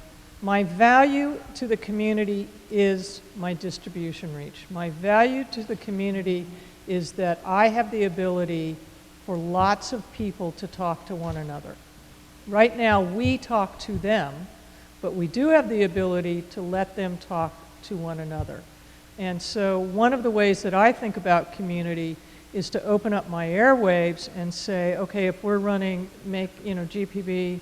My value to the community is my distribution reach. My value to the community is that I have the ability for lots of people to talk to one another. Right now, we talk to them, but we do have the ability to let them talk to one another. And so one of the ways that I think about community is to open up my airwaves and say, okay, if we're running GPB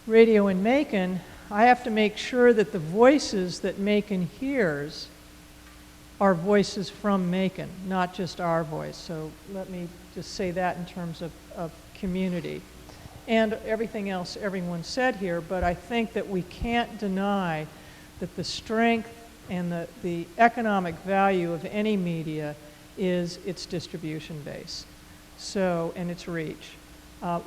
radio in Macon, I have to make sure that the voices that Macon hears are voices from Macon, not just our voice. So let me just say that in terms of community. And everything else everyone said here, but I think that we can't deny that the strength and the economic value of any media is its distribution base, and its reach.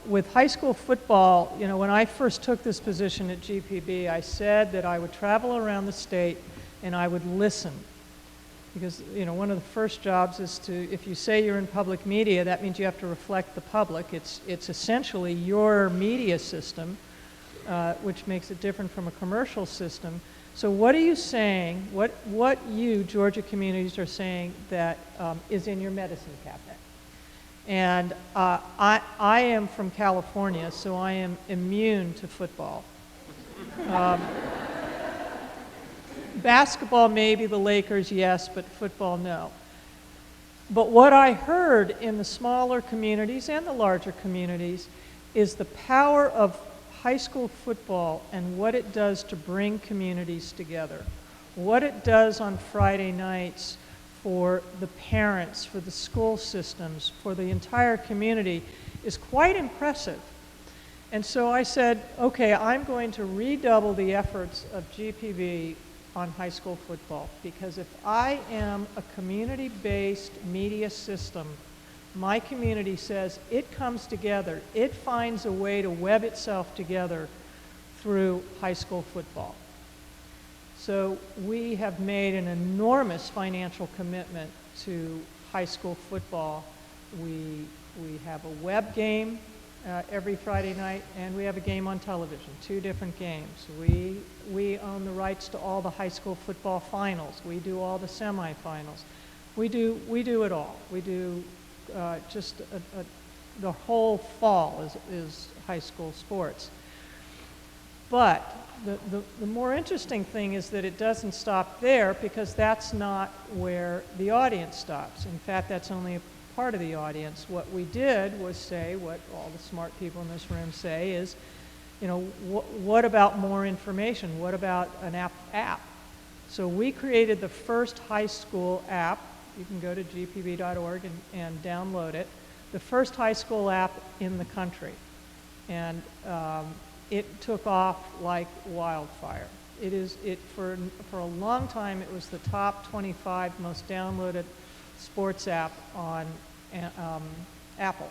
With high school football, you know, when I first took this position at GPB, I said that I would travel around the state and I would listen. Because, you know, one of the first jobs is if you say you're in public media, that means you have to reflect the public. It's essentially your media system, which makes it different from a commercial system. So what are you saying, what you, Georgia Communities, are saying that is in your medicine cabinet? And I am from California, so I am immune to football. Basketball, maybe, the Lakers, yes, but football, no. But what I heard in the smaller communities and the larger communities is the power of high school football and what it does to bring communities together. What it does on Friday nights for the parents, for the school systems, for the entire community is quite impressive. And so I said, okay, I'm going to redouble the efforts of GPB on high school football, because if I am a community-based media system, my community says it comes together, it finds a way to web itself together through high school football. So we have made an enormous financial commitment to high school football. We have a web game every Friday night, and we have a game on television, 2 different games. We own the rights to all the high school football finals. We do all the semifinals. We do it all. We do the whole fall is high school sports. But the more interesting thing is that it doesn't stop there, because that's not where the audience stops. In fact, that's only a part of the audience. What we did was say what all the smart people in this room say is, you know, what about more information? What about an app? So we created the first high school app. You can go to gpb.org and download it. The first high school app in the country. And it took off like wildfire. For a long time, it was the top 25 most downloaded sports app on Apple,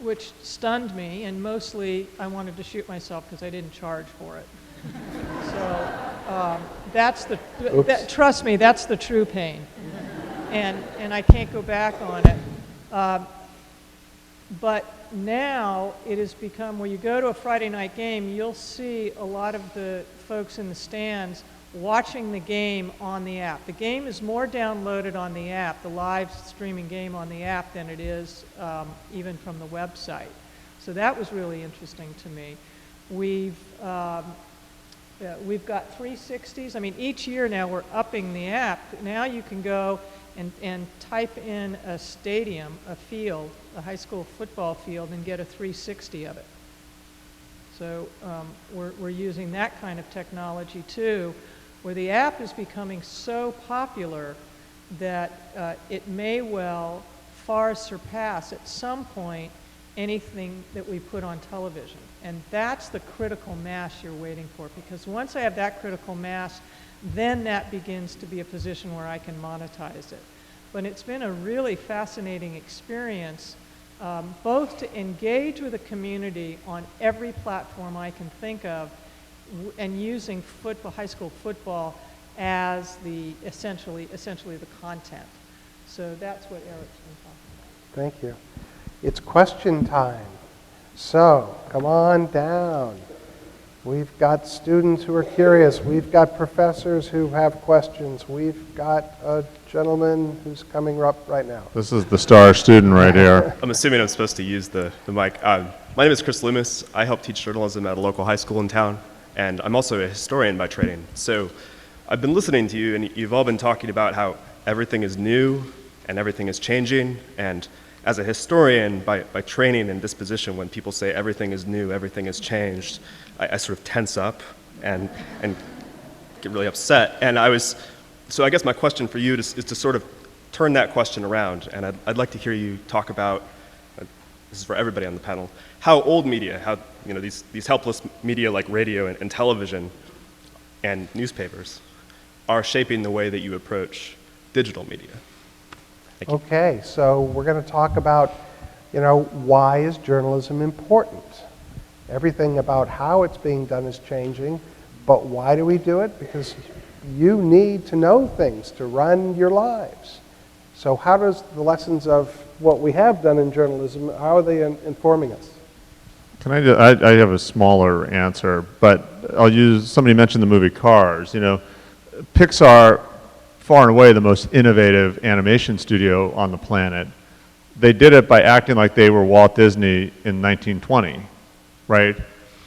which stunned me, and mostly I wanted to shoot myself because I didn't charge for it. So trust me, that's the true pain, and I can't go back on it. But now it has become where you go to a Friday night game, you'll see a lot of the folks in the stands watching the game on the app. The game is more downloaded on the app, the live streaming game on the app, than it is even from the website. So that was really interesting to me. We've got 360s. I mean, each year now we're upping the app. Now you can go and type in a stadium, a field, a high school football field, and get a 360 of it. So we're using that kind of technology too, where the app is becoming so popular that it may well far surpass at some point anything that we put on television. And that's the critical mass you're waiting for, because once I have that critical mass, then that begins to be a position where I can monetize it. But it's been a really fascinating experience, both to engage with the community on every platform I can think of, and using football, high school football as the essentially the content. So that's what Eric's been talking about. Thank you. It's question time. So, come on down. We've got students who are curious. We've got professors who have questions. We've got a gentleman who's coming up right now. This is the star student right here. I'm assuming I'm supposed to use the mic. My name is Chris Loomis. I help teach journalism at a local high school in town, and I'm also a historian by training. So I've been listening to you, and you've all been talking about how everything is new and everything is changing. And as a historian, by training and disposition, when people say everything is new, everything has changed, I sort of tense up and get really upset. And so I guess my question for you is to sort of turn that question around, and I'd like to hear you talk about, this is for everybody on the panel, how old media, how these helpless media like radio and television and newspapers are shaping the way that you approach digital media. Thank you. Okay, so we're going to talk about, why is journalism important? Everything about how it's being done is changing, but why do we do it? Because you need to know things to run your lives. So how does the lessons of what we have done in journalism, how are they informing us? Can I have a smaller answer, but somebody mentioned the movie Cars. Pixar, far and away the most innovative animation studio on the planet. They did it by acting like they were Walt Disney in 1920, right?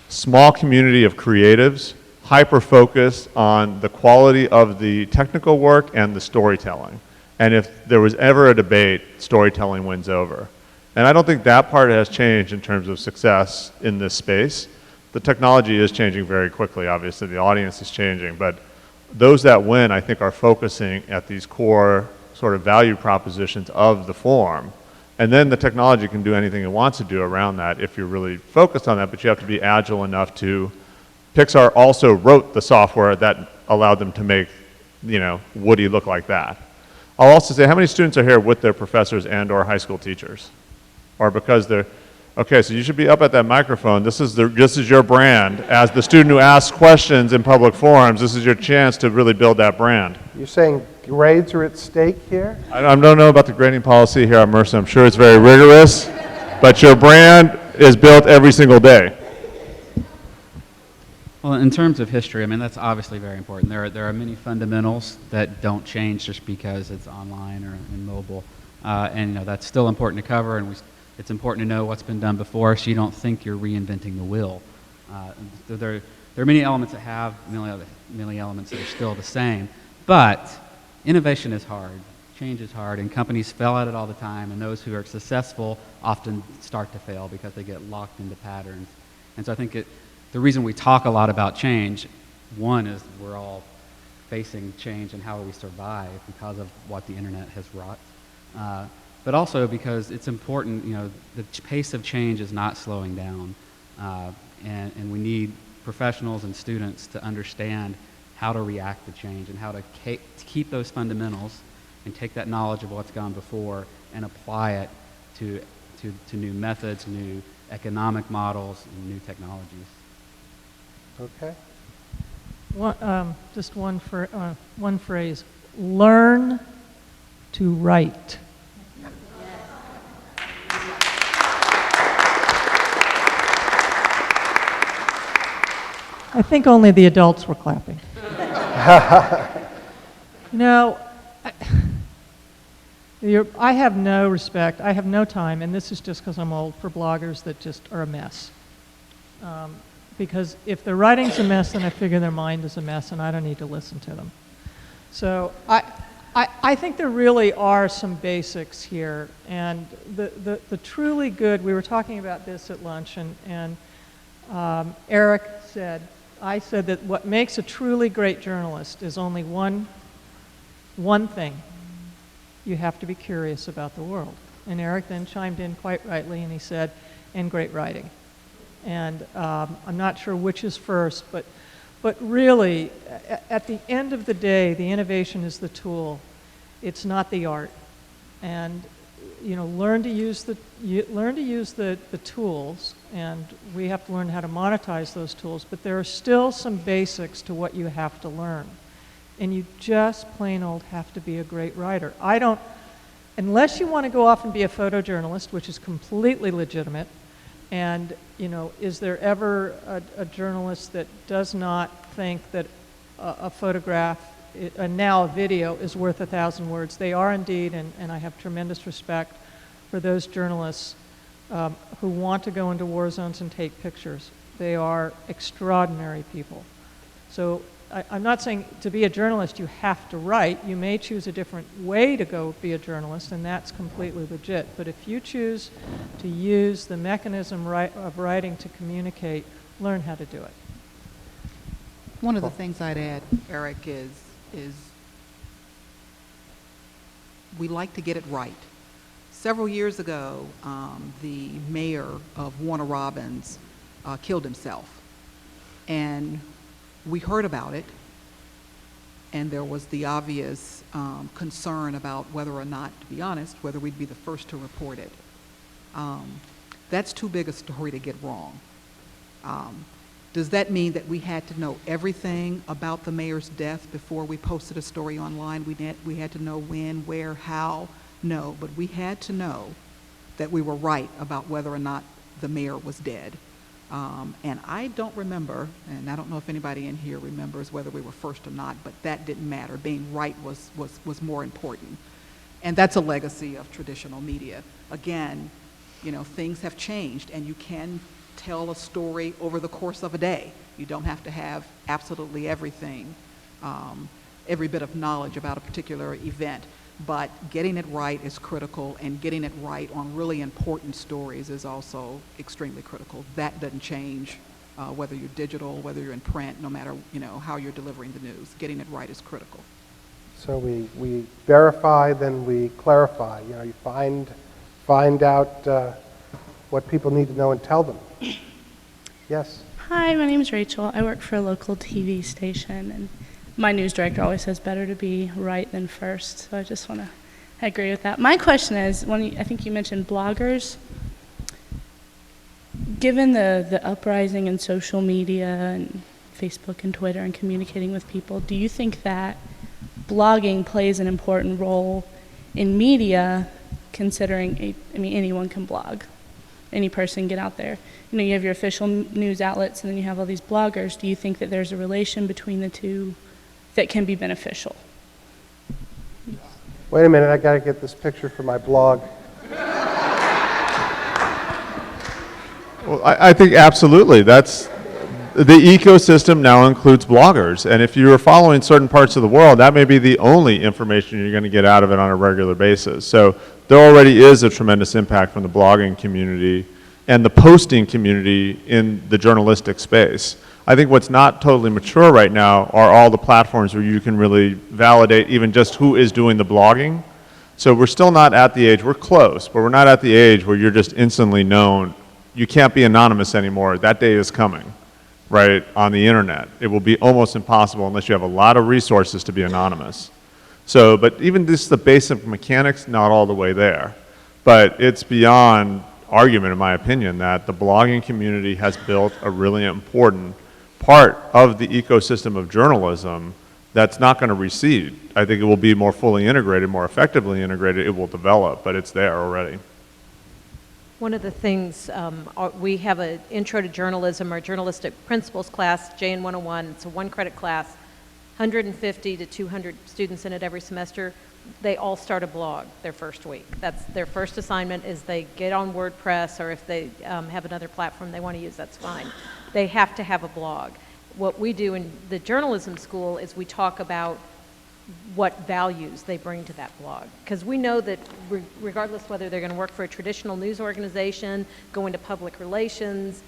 Small community of creatives, hyper-focused on the quality of the technical work and the storytelling. And if there was ever a debate, storytelling wins over. And I don't think that part has changed in terms of success in this space. The technology is changing very quickly, obviously. The audience is changing. But those that win, I think, are focusing at these core sort of value propositions of the form. And then the technology can do anything it wants to do around that if you're really focused on that, but you have to be agile enough to... Pixar also wrote the software that allowed them to make, Woody look like that. I'll also say, how many students are here with their professors and or high school teachers? Or because they're... Okay, so you should be up at that microphone. This is your brand. As the student who asks questions in public forums, this is your chance to really build that brand. You're saying grades are at stake here? I don't know about the grading policy here at Mercer. I'm sure it's very rigorous, but your brand is built every single day. Well, in terms of history, I mean, that's obviously very important. There are many fundamentals that don't change just because it's online or in mobile. And that's still important to cover, and it's important to know what's been done before so you don't think you're reinventing the wheel. There are many elements that have many elements that are still the same, but innovation is hard, change is hard, and companies fail at it all the time, and those who are successful often start to fail because they get locked into patterns. And so I think the reason we talk a lot about change, one is we're all facing change and how we survive because of what the internet has wrought. But also because it's important, the pace of change is not slowing down. And we need professionals and students to understand how to react to change and how to keep those fundamentals and take that knowledge of what's gone before and apply it to new methods, new economic models, and new technologies. Okay. Just one phrase. Learn to write. I think only the adults were clapping. I have no respect, I have no time, and this is just because I'm old, for bloggers that just are a mess. Because if their writing's a mess, then I figure their mind is a mess, and I don't need to listen to them. So I think there really are some basics here, and the truly good, we were talking about this at lunch, and Eric said, I said that what makes a truly great journalist is only one thing. You have to be curious about the world. And Eric then chimed in quite rightly, and he said, and great writing. And I'm not sure which is first, but really, at the end of the day, the innovation is the tool. It's not the art. And learn to use the tools, and we have to learn how to monetize those tools. But there are still some basics to what you have to learn. And you just plain old have to be a great writer. Unless you want to go off and be a photojournalist, which is completely legitimate, and is there ever a journalist that does not think that a photograph, now a video, is worth 1,000 words? They are indeed, and I have tremendous respect for those journalists who want to go into war zones and take pictures. They are extraordinary people. So I'm not saying to be a journalist you have to write. You may choose a different way to go be a journalist, and that's completely legit. But if you choose to use the mechanism of writing to communicate, learn how to do it. One of the things I'd add, Eric, is we like to get it right. Several years ago, the mayor of Warner Robins killed himself. And we heard about it, and there was the obvious concern about whether or not, to be honest, whether we'd be the first to report it. That's too big a story to get wrong. Does that mean that we had to know everything about the mayor's death before we posted a story online? We had to know when, where, how? No, but we had to know that we were right about whether or not the mayor was dead. And I don't remember, and I don't know if anybody in here remembers whether we were first or not, but that didn't matter. Being right was more important. And that's a legacy of traditional media. Again, things have changed, and you can tell a story over the course of a day. You don't have to have absolutely everything, every bit of knowledge about a particular event. But getting it right is critical, and getting it right on really important stories is also extremely critical. That doesn't change whether you're digital, whether you're in print, no matter how you're delivering the news. Getting it right is critical. So we verify, then we clarify. You find out what people need to know and tell them. Yes? Hi, my name is Rachel. I work for a local TV station, and my news director always says better to be right than first, so I just want to agree with that. My question is, I think you mentioned bloggers. Given the uprising in social media and Facebook and Twitter and communicating with people, do you think that blogging plays an important role in media, considering, anyone can blog? Any person get out there. You have your official news outlets, and then you have all these bloggers. Do you think that there's a relation between the two that can be beneficial? Wait a minute, I got to get this picture for my blog. Well, I think absolutely. That's the ecosystem now includes bloggers, and if you're following certain parts of the world, that may be the only information you're going to get out of it on a regular basis. So there already is a tremendous impact from the blogging community and the posting community in the journalistic space. I think what's not totally mature right now are all the platforms where you can really validate even just who is doing the blogging. So we're still not at the age, we're close, but we're not at the age where you're just instantly known. You can't be anonymous anymore. That day is coming, right, on the internet. It will be almost impossible unless you have a lot of resources to be anonymous. So, but even just the basic mechanics, not all the way there. But it's beyond argument, in my opinion, that the blogging community has built a really important part of the ecosystem of journalism that's not going to recede. I think it will be more fully integrated, more effectively integrated. It will develop, but it's there already. One of the things, we have an Intro to Journalism or Journalistic Principles class, JN 101. It's a one-credit class. 150 to 200 students in it every semester, they all start a blog their first week. That's their first assignment is they get on WordPress, or if they have another platform they want to use, that's fine. They have to have a blog. What we do in the journalism school is we talk about what values they bring to that blog. Because we know that regardless whether they're going to work for a traditional news organization, go into public relations,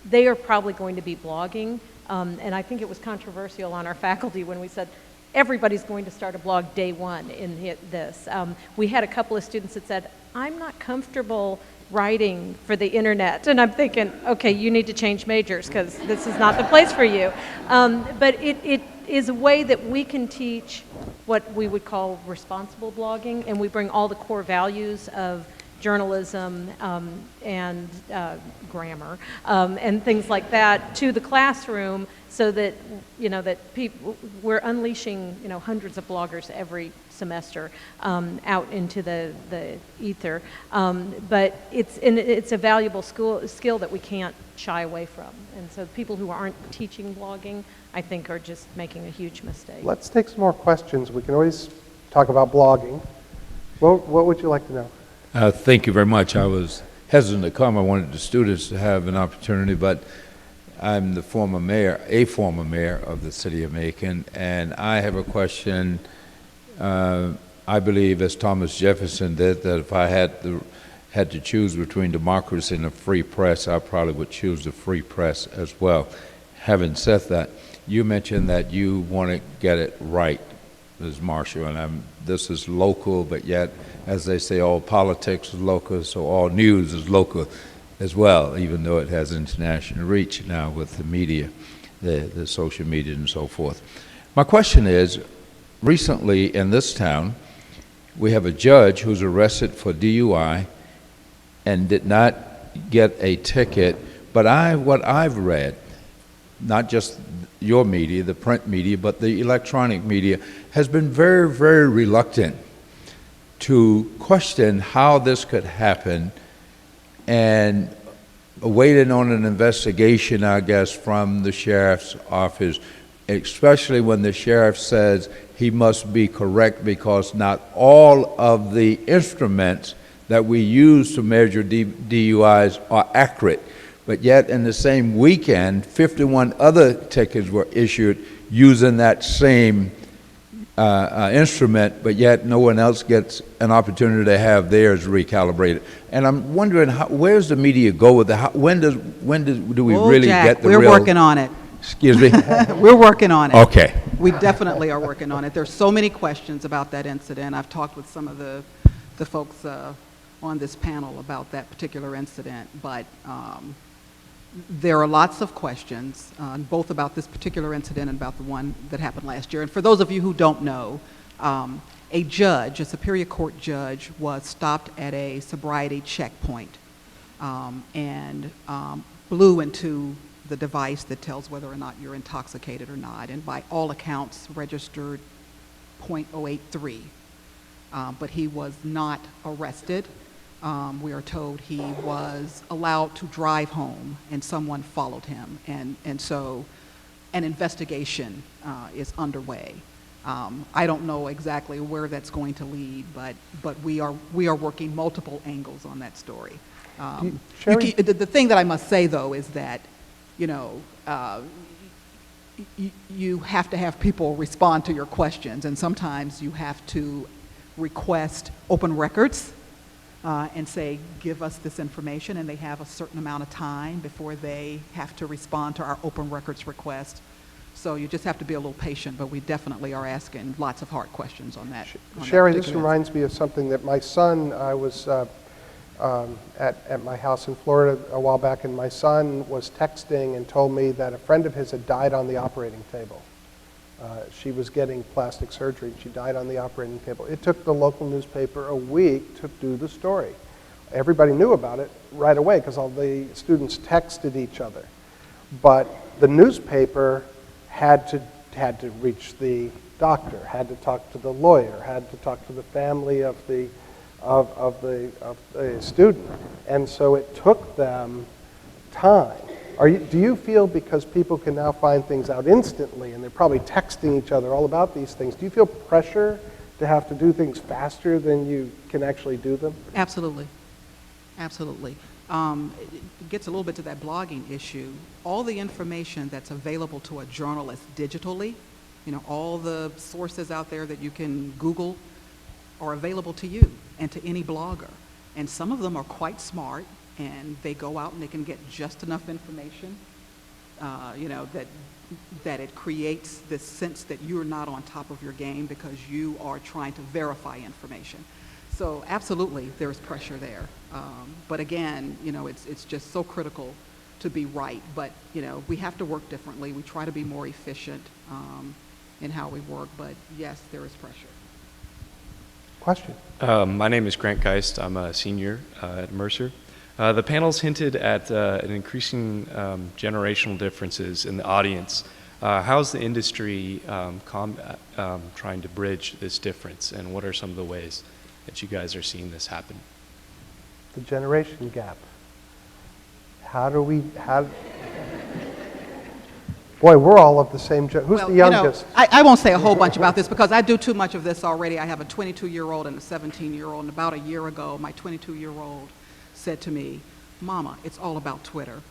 they are probably going to be blogging. And I think it was controversial on our faculty when we said, everybody's going to start a blog day one in this. We had a couple of students that said, I'm not comfortable writing for the internet. And I'm thinking, okay, you need to change majors because this is not the place for you. But it is a way that we can teach what we would call responsible blogging, and we bring all the core values of journalism and grammar and things like that to the classroom, so that that we're unleashing hundreds of bloggers every semester out into the ether. But it's a valuable skill that we can't shy away from. And so people who aren't teaching blogging, I think, are just making a huge mistake. Let's take some more questions. We can always talk about blogging. What would you like to know? Thank you very much. I was hesitant to come. I wanted the students to have an opportunity, but I'm a former mayor of the city of Macon, and I have a question. I believe, as Thomas Jefferson did, that if I had to choose between democracy and a free press, I probably would choose the free press as well. Having said that, you mentioned that you want to get it right, Ms. Marshall, and this is local, but yet, as they say, all politics is local, so all news is local as well, even though it has international reach now with the media, the social media and so forth. My question is, recently in this town, we have a judge who's arrested for DUI and did not get a ticket, but what I've read, not just your media, the print media, but the electronic media, has been very, very reluctant to question how this could happen, and waiting on an investigation, I guess, from the sheriff's office, especially when the sheriff says he must be correct because not all of the instruments that we use to measure DUIs are accurate. But yet in the same weekend, 51 other tickets were issued using that same instrument, but yet no one else gets an opportunity to have theirs recalibrated. And I'm wondering, where's the media go with that? When do we really Jack, get the we're real... working on it. Excuse me? We're working on it. Okay. We definitely are working on it. There's so many questions about that incident. I've talked with some of the folks on this panel about that particular incident, but there are lots of questions, both about this particular incident and about the one that happened last year. And for those of you who don't know, a judge, a Superior Court judge, was stopped at a sobriety checkpoint and blew into the device that tells whether or not you're intoxicated or not, and by all accounts registered .083. But he was not arrested. We are told he was allowed to drive home, and someone followed him, and so an investigation is underway. I don't know exactly where that's going to lead, but we are working multiple angles on that story. The thing that I must say, though, is that you have to have people respond to your questions, and sometimes you have to request open records and say, give us this information, and they have a certain amount of time before they have to respond to our open records request. So you just have to be a little patient, but we definitely are asking lots of hard questions on that. Sherry, this reminds me of something that my son, I was at my house in Florida a while back, and my son was texting and told me that a friend of his had died on the operating table. She was getting plastic surgery, and she died on the operating table. It took the local newspaper a week to do the story. Everybody knew about it right away because all the students texted each other. But the newspaper had to reach the doctor, had to talk to the lawyer, had to talk to the family of the student, and so it took them time Do you feel, because people can now find things out instantly and they're probably texting each other all about these things, do you feel pressure to have to do things faster than you can actually do them? Absolutely. Absolutely. It gets a little bit to that blogging issue. All the information that's available to a journalist digitally, all the sources out there that you can Google are available to you and to any blogger. And some of them are quite smart, and they go out and they can get just enough information, that it creates this sense that you're not on top of your game because you are trying to verify information. So absolutely, there's pressure there. But again, it's just so critical to be right. But, we have to work differently. We try to be more efficient in how we work. But yes, there is pressure. Question? My name is Grant Geist. I'm a senior at Mercer. The panels hinted at an increasing generational differences in the audience. How's the industry trying to bridge this difference, and what are some of the ways that you guys are seeing this happen? The generation gap. Boy, we're all of the same who's the youngest? I won't say a whole bunch about this because I do too much of this already. I have a 22-year-old and a 17-year-old, and about a year ago, my 22-year-old said to me, "Mama, it's all about Twitter."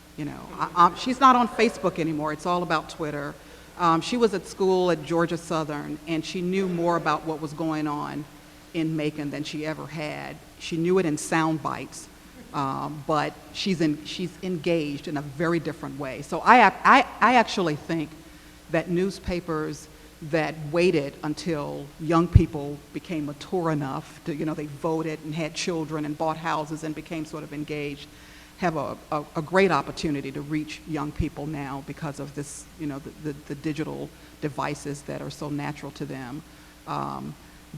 She's not on Facebook anymore. It's all about Twitter. She was at school at Georgia Southern, and she knew more about what was going on in Macon than she ever had. She knew it in sound bites, but she's engaged in a very different way. So I actually think that newspapers that waited until young people became mature enough to, they voted and had children and bought houses and became sort of engaged, have a great opportunity to reach young people now because of this, the digital devices that are so natural to them.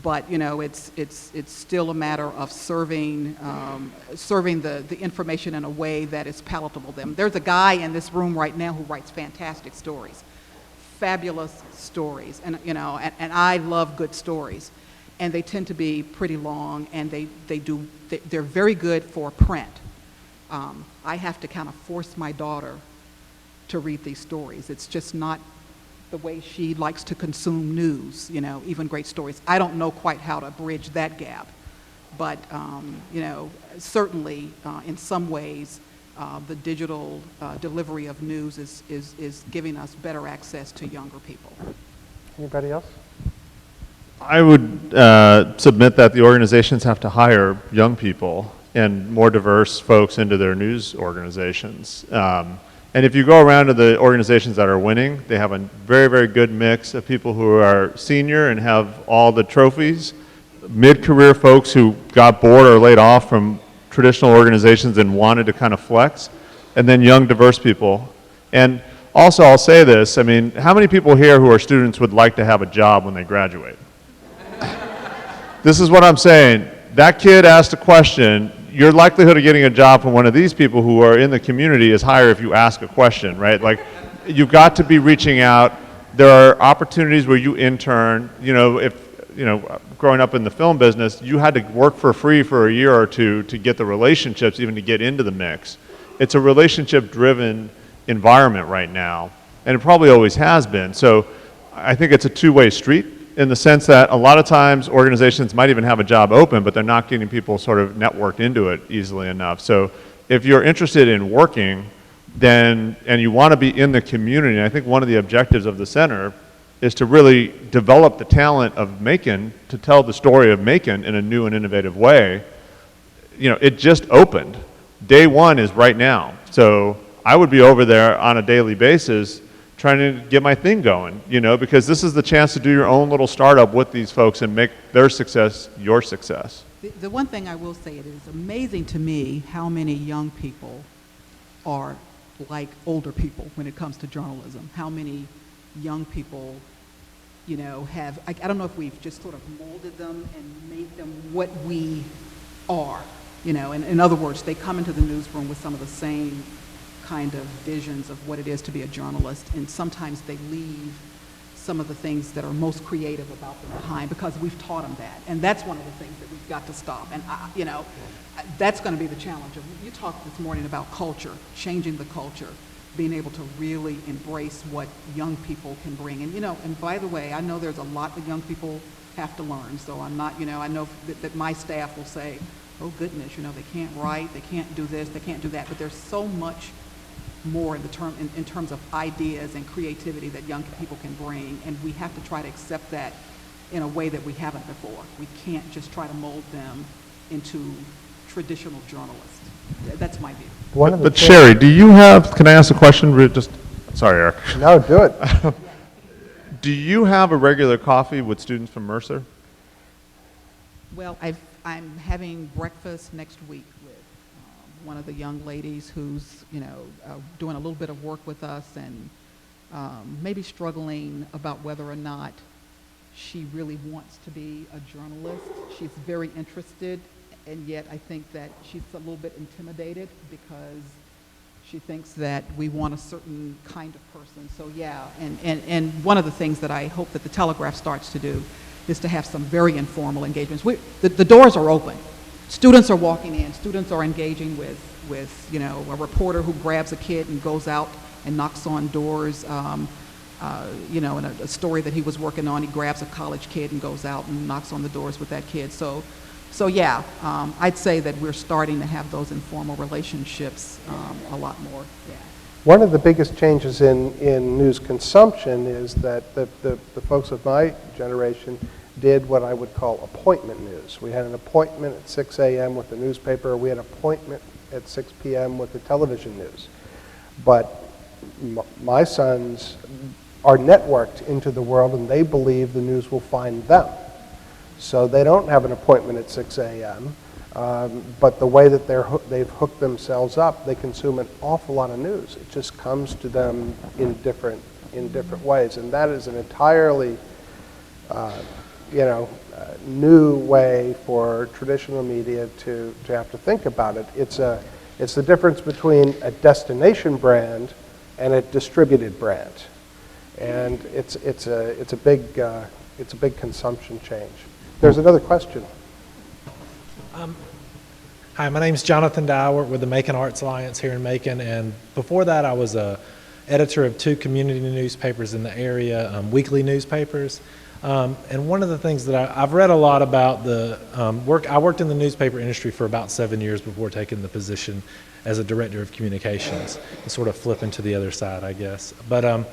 But it's still a matter of serving the information in a way that is palatable to them. There's a guy in this room right now who writes fantastic stories, fabulous stories, and I love good stories, and they tend to be pretty long, and they're very good for print. I have to kind of force my daughter to read these stories. It's just not the way she likes to consume news, even great stories. I don't know quite how to bridge that gap, but certainly in some ways the digital delivery of news is giving us better access to younger people. Anybody else? I would submit that the organizations have to hire young people and more diverse folks into their news organizations. And if you go around to the organizations that are winning, they have a very, very good mix of people who are senior and have all the trophies, mid-career folks who got bored or laid off from traditional organizations and wanted to kind of flex, and then young, diverse people. And also, I'll say this, how many people here who are students would like to have a job when they graduate? This is what I'm saying. That kid asked a question. Your likelihood of getting a job from one of these people who are in the community is higher if you ask a question, right? Like, you've got to be reaching out. There are opportunities where you intern. Growing up in the film business, you had to work for free for a year or two to get the relationships, even to get into the mix. It's a relationship-driven environment right now, and it probably always has been. So I think it's a two-way street, in the sense that a lot of times organizations might even have a job open, but they're not getting people sort of networked into it easily enough. So if you're interested in working, and you want to be in the community, and I think one of the objectives of the center is to really develop the talent of Macon to tell the story of Macon in a new and innovative way. It just opened. Day one is right now. So I would be over there on a daily basis trying to get my thing going, because this is the chance to do your own little startup with these folks and make their success your success. The one thing I will say, it is amazing to me how many young people are like older people when it comes to journalism. How many young people, have, I don't know if we've just sort of molded them and made them what we are, in other words, they come into the newsroom with some of the same kind of visions of what it is to be a journalist, and sometimes they leave some of the things that are most creative about them behind because we've taught them that, and that's one of the things that we've got to stop. And that's going to be the challenge. You talked this morning about culture, changing the culture. being able to really embrace what young people can bring. And, and by the way, I know there's a lot that young people have to learn, so I'm not, I know that my staff will say, oh goodness, they can't write, they can't do this, they can't do that, but there's so much more in terms of ideas and creativity that young people can bring, and we have to try to accept that in a way that we haven't before. We can't just try to mold them into traditional journalists. That's my view. But Sherry, can I ask a question? Sorry, Eric. No, do it. Do you have a regular coffee with students from Mercer? Well, I'm having breakfast next week with one of the young ladies who's, doing a little bit of work with us and maybe struggling about whether or not she really wants to be a journalist. She's very interested, and yet I think that she's a little bit intimidated because she thinks that we want a certain kind of person. So yeah, and one of the things that I hope that the Telegraph starts to do is to have some very informal engagements. The doors are open. Students are walking in. Students are engaging with a reporter who grabs a kid and goes out and knocks on doors. In a story that he was working on, he grabs a college kid and goes out and knocks on the doors with that kid. So yeah, I'd say that we're starting to have those informal relationships a lot more. Yeah. One of the biggest changes in news consumption is that the folks of my generation did what I would call appointment news. We had an appointment at 6 a.m. with the newspaper. We had an appointment at 6 p.m. with the television news. But my sons are networked into the world, and they believe the news will find them. So they don't have an appointment at 6 a.m., but the way that they've hooked themselves up, they consume an awful lot of news. It just comes to them in different ways, and that is an entirely new way for traditional media to have to think about it. It's the difference between a destination brand and a distributed brand, and it's a big consumption change. There's another question. Hi, my name's Jonathan Dye. I work with the Macon Arts Alliance here in Macon, and before that I was a editor of 2 community newspapers in the area, weekly newspapers. And one of the things that I've read a lot about I worked in the newspaper industry for about 7 years before taking the position as a director of communications, and sort of flipping to the other side, I guess. But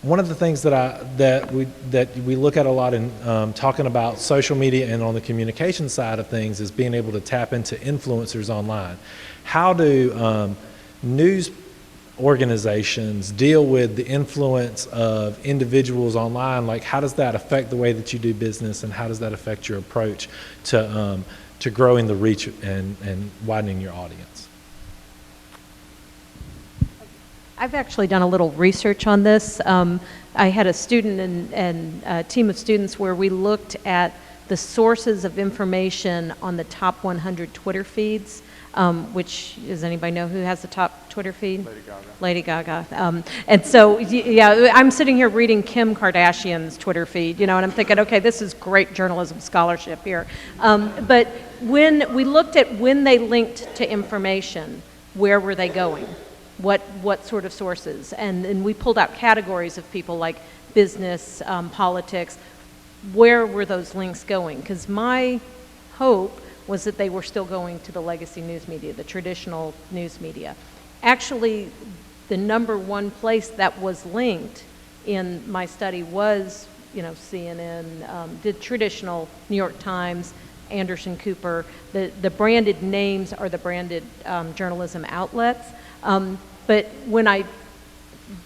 one of the things that we look at a lot in talking about social media and on the communication side of things is being able to tap into influencers online. How do news organizations deal with the influence of individuals online? Like, how does that affect the way that you do business, and how does that affect your approach to growing the reach and widening your audience? I've actually done a little research on this. I had a student and a team of students where we looked at the sources of information on the top 100 Twitter feeds, which, does anybody know who has the top Twitter feed? Lady Gaga. And so, yeah, I'm sitting here reading Kim Kardashian's Twitter feed, and I'm thinking, okay, this is great journalism scholarship here. But when we looked at when they linked to information, where were they going? What sort of sources? And we pulled out categories of people like business, politics. Where were those links going? Because my hope was that they were still going to the legacy news media, the traditional news media. Actually, the number one place that was linked in my study was, CNN, the traditional New York Times, Anderson Cooper. The branded names are the branded journalism outlets. But when I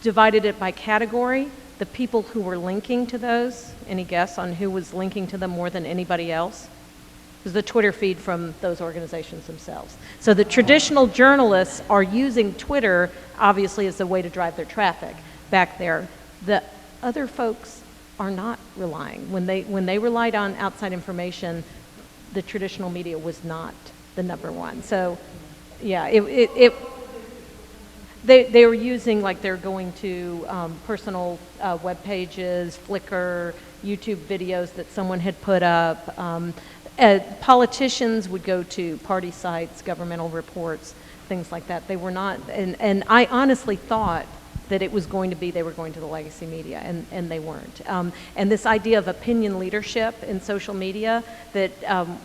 divided it by category, the people who were linking to those, any guess on who was linking to them more than anybody else? It was the Twitter feed from those organizations themselves. So the traditional journalists are using Twitter, obviously, as a way to drive their traffic back there. The other folks are not relying. When they relied on outside information, the traditional media was not the number one. So, yeah, They were using, like, they're going to personal web pages, Flickr, YouTube videos that someone had put up. Politicians would go to party sites, governmental reports, things like that. They were not, and I honestly thought that it was going to be, they were going to the legacy media, and they weren't. And this idea of opinion leadership in social media that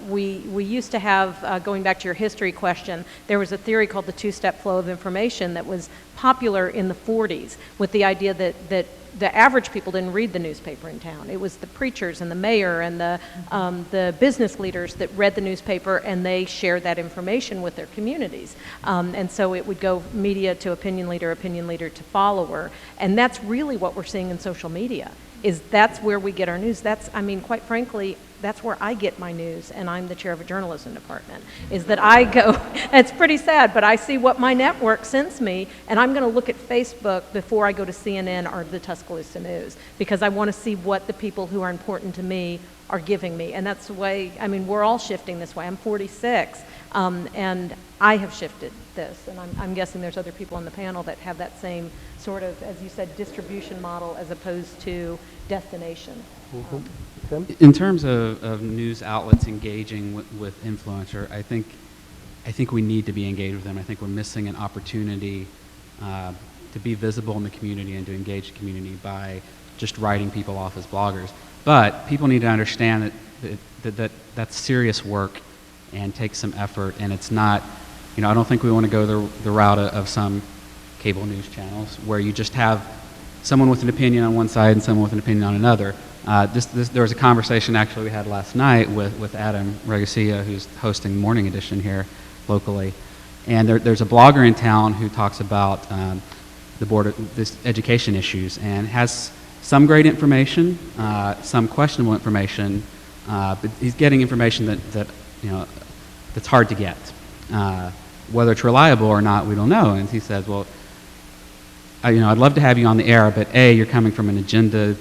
we used to have, going back to your history question, there was a theory called the two-step flow of information that was popular in the 40s with the idea that the average people didn't read the newspaper in town. It was the preachers and the mayor and the business leaders that read the newspaper, and they shared that information with their communities. And so it would go media to opinion leader to follower. And that's really what we're seeing in social media, is that's where we get our news. That's, I mean, quite frankly, that's where I get my news, and I'm the chair of a journalism department, is that I go, it's pretty sad, but I see what my network sends me, and I'm going to look at Facebook before I go to CNN or the Tuscaloosa News, because I want to see what the people who are important to me are giving me. And that's the way, I mean, we're all shifting this way. I'm 46, and I have shifted this, and I'm guessing there's other people on the panel that have that same sort of, as you said, distribution model as opposed to destination. Mm-hmm. Tim? In terms of news outlets engaging with influencer, I think we need to be engaged with them. I think we're missing an opportunity to be visible in the community and to engage the community by just writing people off as bloggers. But people need to understand that that's serious work and takes some effort, and it's not, you know, I don't think we want to go the route of some cable news channels where you just have someone with an opinion on one side and someone with an opinion on another. There was a conversation actually we had last night with Adam Regacia, who's hosting Morning Edition here locally. And there's a blogger in town who talks about the board of this education issues and has some great information, some questionable information, but he's getting information that you know, that's hard to get. Whether it's reliable or not, we don't know. And he says, well, you know, I'd love to have you on the air, but A, you're coming from an agenda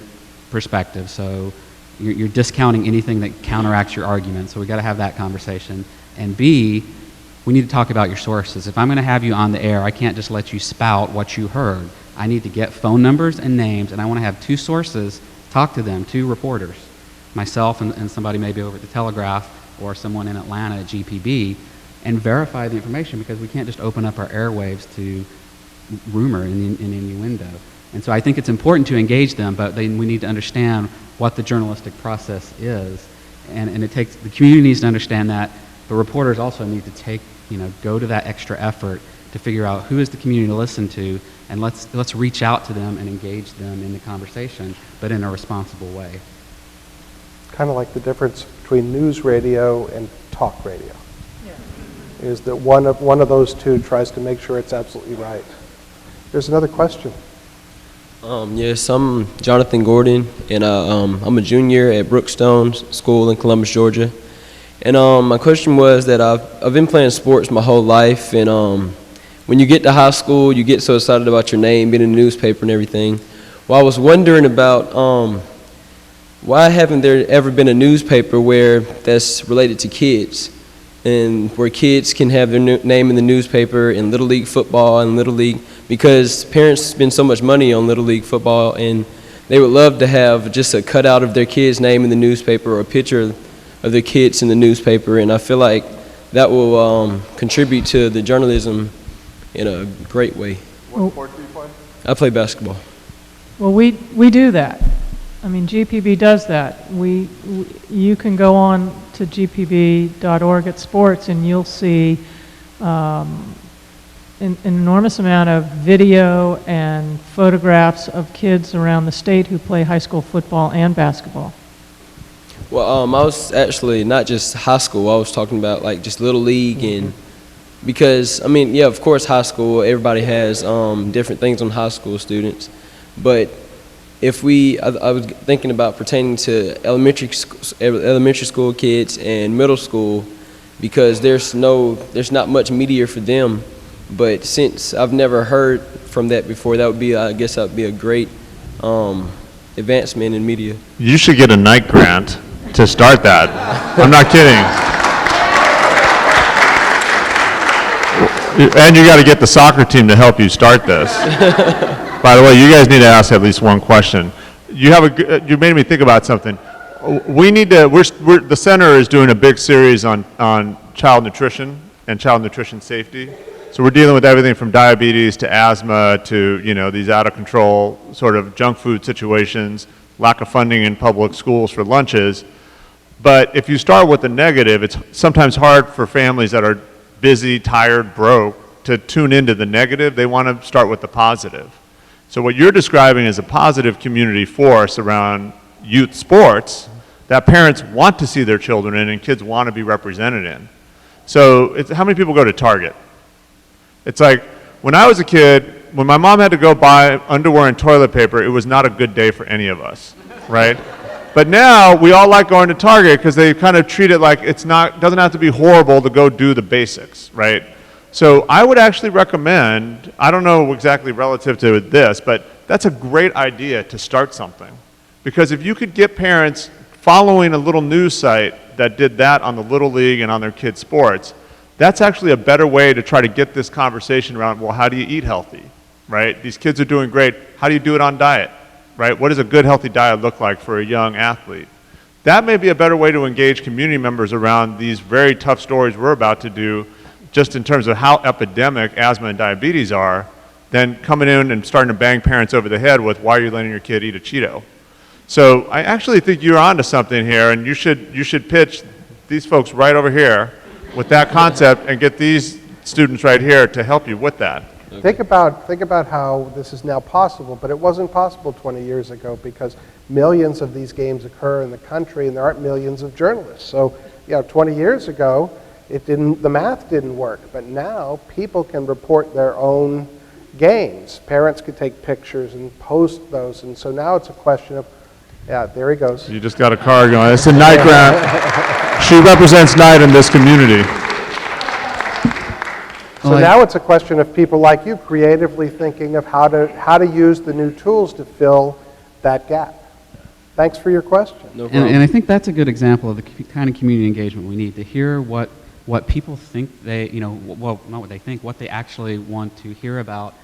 perspective, so you're discounting anything that counteracts your argument, so we got to have that conversation. And B, we need to talk about your sources. If I'm going to have you on the air, I can't just let you spout what you heard. I need to get phone numbers and names, and I want to have two sources, talk to them, two reporters, myself and somebody maybe over at the Telegraph or someone in Atlanta at GPB, and verify the information, because we can't just open up our airwaves to rumor and innuendo. And so I think it's important to engage them, but we need to understand what the journalistic process is. And it takes, the community needs to understand that, but reporters also need to go to that extra effort to figure out who is the community to listen to, and let's reach out to them and engage them in the conversation, but in a responsible way. Kind of like the difference between news radio and talk radio. Yeah. Is that one of those two tries to make sure it's absolutely right. There's another question. Yes, I'm Jonathan Gordon, and I'm a junior at Brookstone School in Columbus, Georgia. And my question was that I've been playing sports my whole life, and when you get to high school, you get so excited about your name, being in the newspaper and everything. Well, I was wondering about why haven't there ever been a newspaper where that's related to kids, and where kids can have their name in the newspaper in Little League football and Little League, because parents spend so much money on Little League football, and they would love to have just a cutout of their kid's name in the newspaper or a picture of their kids in the newspaper, and I feel like that will contribute to the journalism in a great way. What sport do you play? I play basketball. Well, we do that. I mean, GPB does that. You can go on to gpb.org at sports, and you'll see an enormous amount of video and photographs of kids around the state who play high school football and basketball. Well, I was actually not just high school. I was talking about like just Little League, and because, I mean, yeah, of course, high school, everybody has different things on high school students, but if I was thinking about pertaining to elementary school kids and middle school, because there's not much media for them. But since I've never heard from that before, I guess that would be a great advancement in media. You should get a Knight grant to start that. I'm not kidding. And you got to get the soccer team to help you start this. By the way, you guys need to ask at least one question. You made me think about something. We need to. The center is doing a big series on child nutrition and child nutrition safety. So we're dealing with everything from diabetes to asthma to, you know, these out of control sort of junk food situations, lack of funding in public schools for lunches. But if you start with the negative, it's sometimes hard for families that are busy, tired, broke to tune into the negative. They want to start with the positive. So what you're describing is a positive community force around youth sports that parents want to see their children in and kids want to be represented in. So how many people go to Target? It's like, when I was a kid, when my mom had to go buy underwear and toilet paper, it was not a good day for any of us, right? But now, we all like going to Target because they kind of treat it like doesn't have to be horrible to go do the basics, right? So I would actually recommend, I don't know exactly relative to this, but that's a great idea to start something. Because if you could get parents following a little news site that did that on the Little League and on their kids' sports, that's actually a better way to try to get this conversation around, well, how do you eat healthy, right? These kids are doing great. How do you do it on diet, right? What does a good, healthy diet look like for a young athlete? That may be a better way to engage community members around these very tough stories we're about to do, just in terms of how epidemic asthma and diabetes are, than coming in and starting to bang parents over the head with, why are you letting your kid eat a Cheeto? So I actually think you're onto something here, and you should pitch these folks right over here with that concept and get these students right here to help you with that. Okay. Think about how this is now possible, but it wasn't possible 20 years ago because millions of these games occur in the country and there aren't millions of journalists. So, 20 years ago, the math didn't work, but now people can report their own games. Parents could take pictures and post those, and so now it's a question of, there he goes. You just got a card going. It's a Knight grant. She represents Knight in this community. So now it's a question of people like you creatively thinking of how to use the new tools to fill that gap. Thanks for your question. No problem. And I think that's a good example of the kind of community engagement we need, to hear what people think they, well, not what they think, what they actually want to hear about.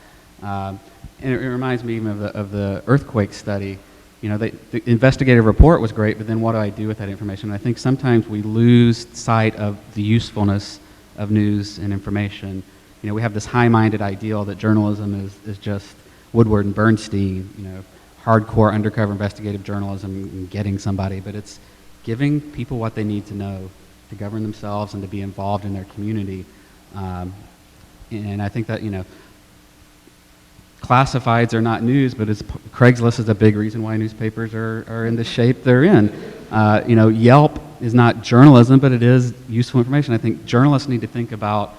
And it reminds me even of the earthquake study. The investigative report was great, but then what do I do with that information? And I think sometimes we lose sight of the usefulness of news and information. We have this high-minded ideal that journalism is just Woodward and Bernstein, hardcore undercover investigative journalism and getting somebody, but it's giving people what they need to know to govern themselves and to be involved in their community. And I think that, classifieds are not news, but Craigslist is a big reason why newspapers are in the shape they're in. Yelp is not journalism, but it is useful information. I think journalists need to think about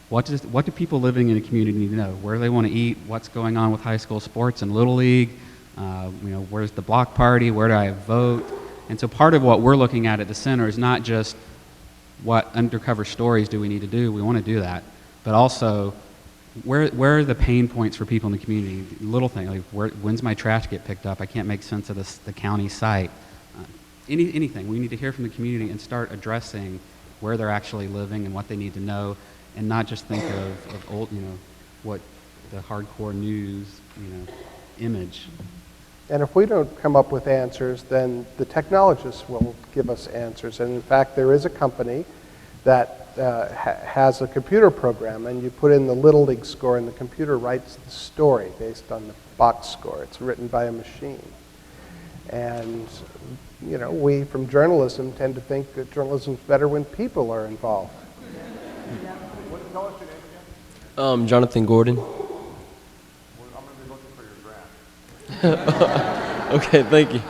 what do people living in a community need to know? Where do they want to eat? What's going on with high school sports and Little League? Where's the block party? Where do I vote? And so part of what we're looking at the center is not just what undercover stories do we need to do. We want to do that, but also where are the pain points for people in the community? Little thing like when's my trash get picked up? I can't make sense of the county site. Anything. We need to hear from the community and start addressing where they're actually living and what they need to know, and not just think of old, what the hardcore news, image. And if we don't come up with answers, then the technologists will give us answers. And in fact, there is a company that has a computer program, and you put in the Little League score, and the computer writes the story based on the box score. It's written by a machine. And, we from journalism tend to think that journalism's better when people are involved. Jonathan Gordon. Okay, thank you.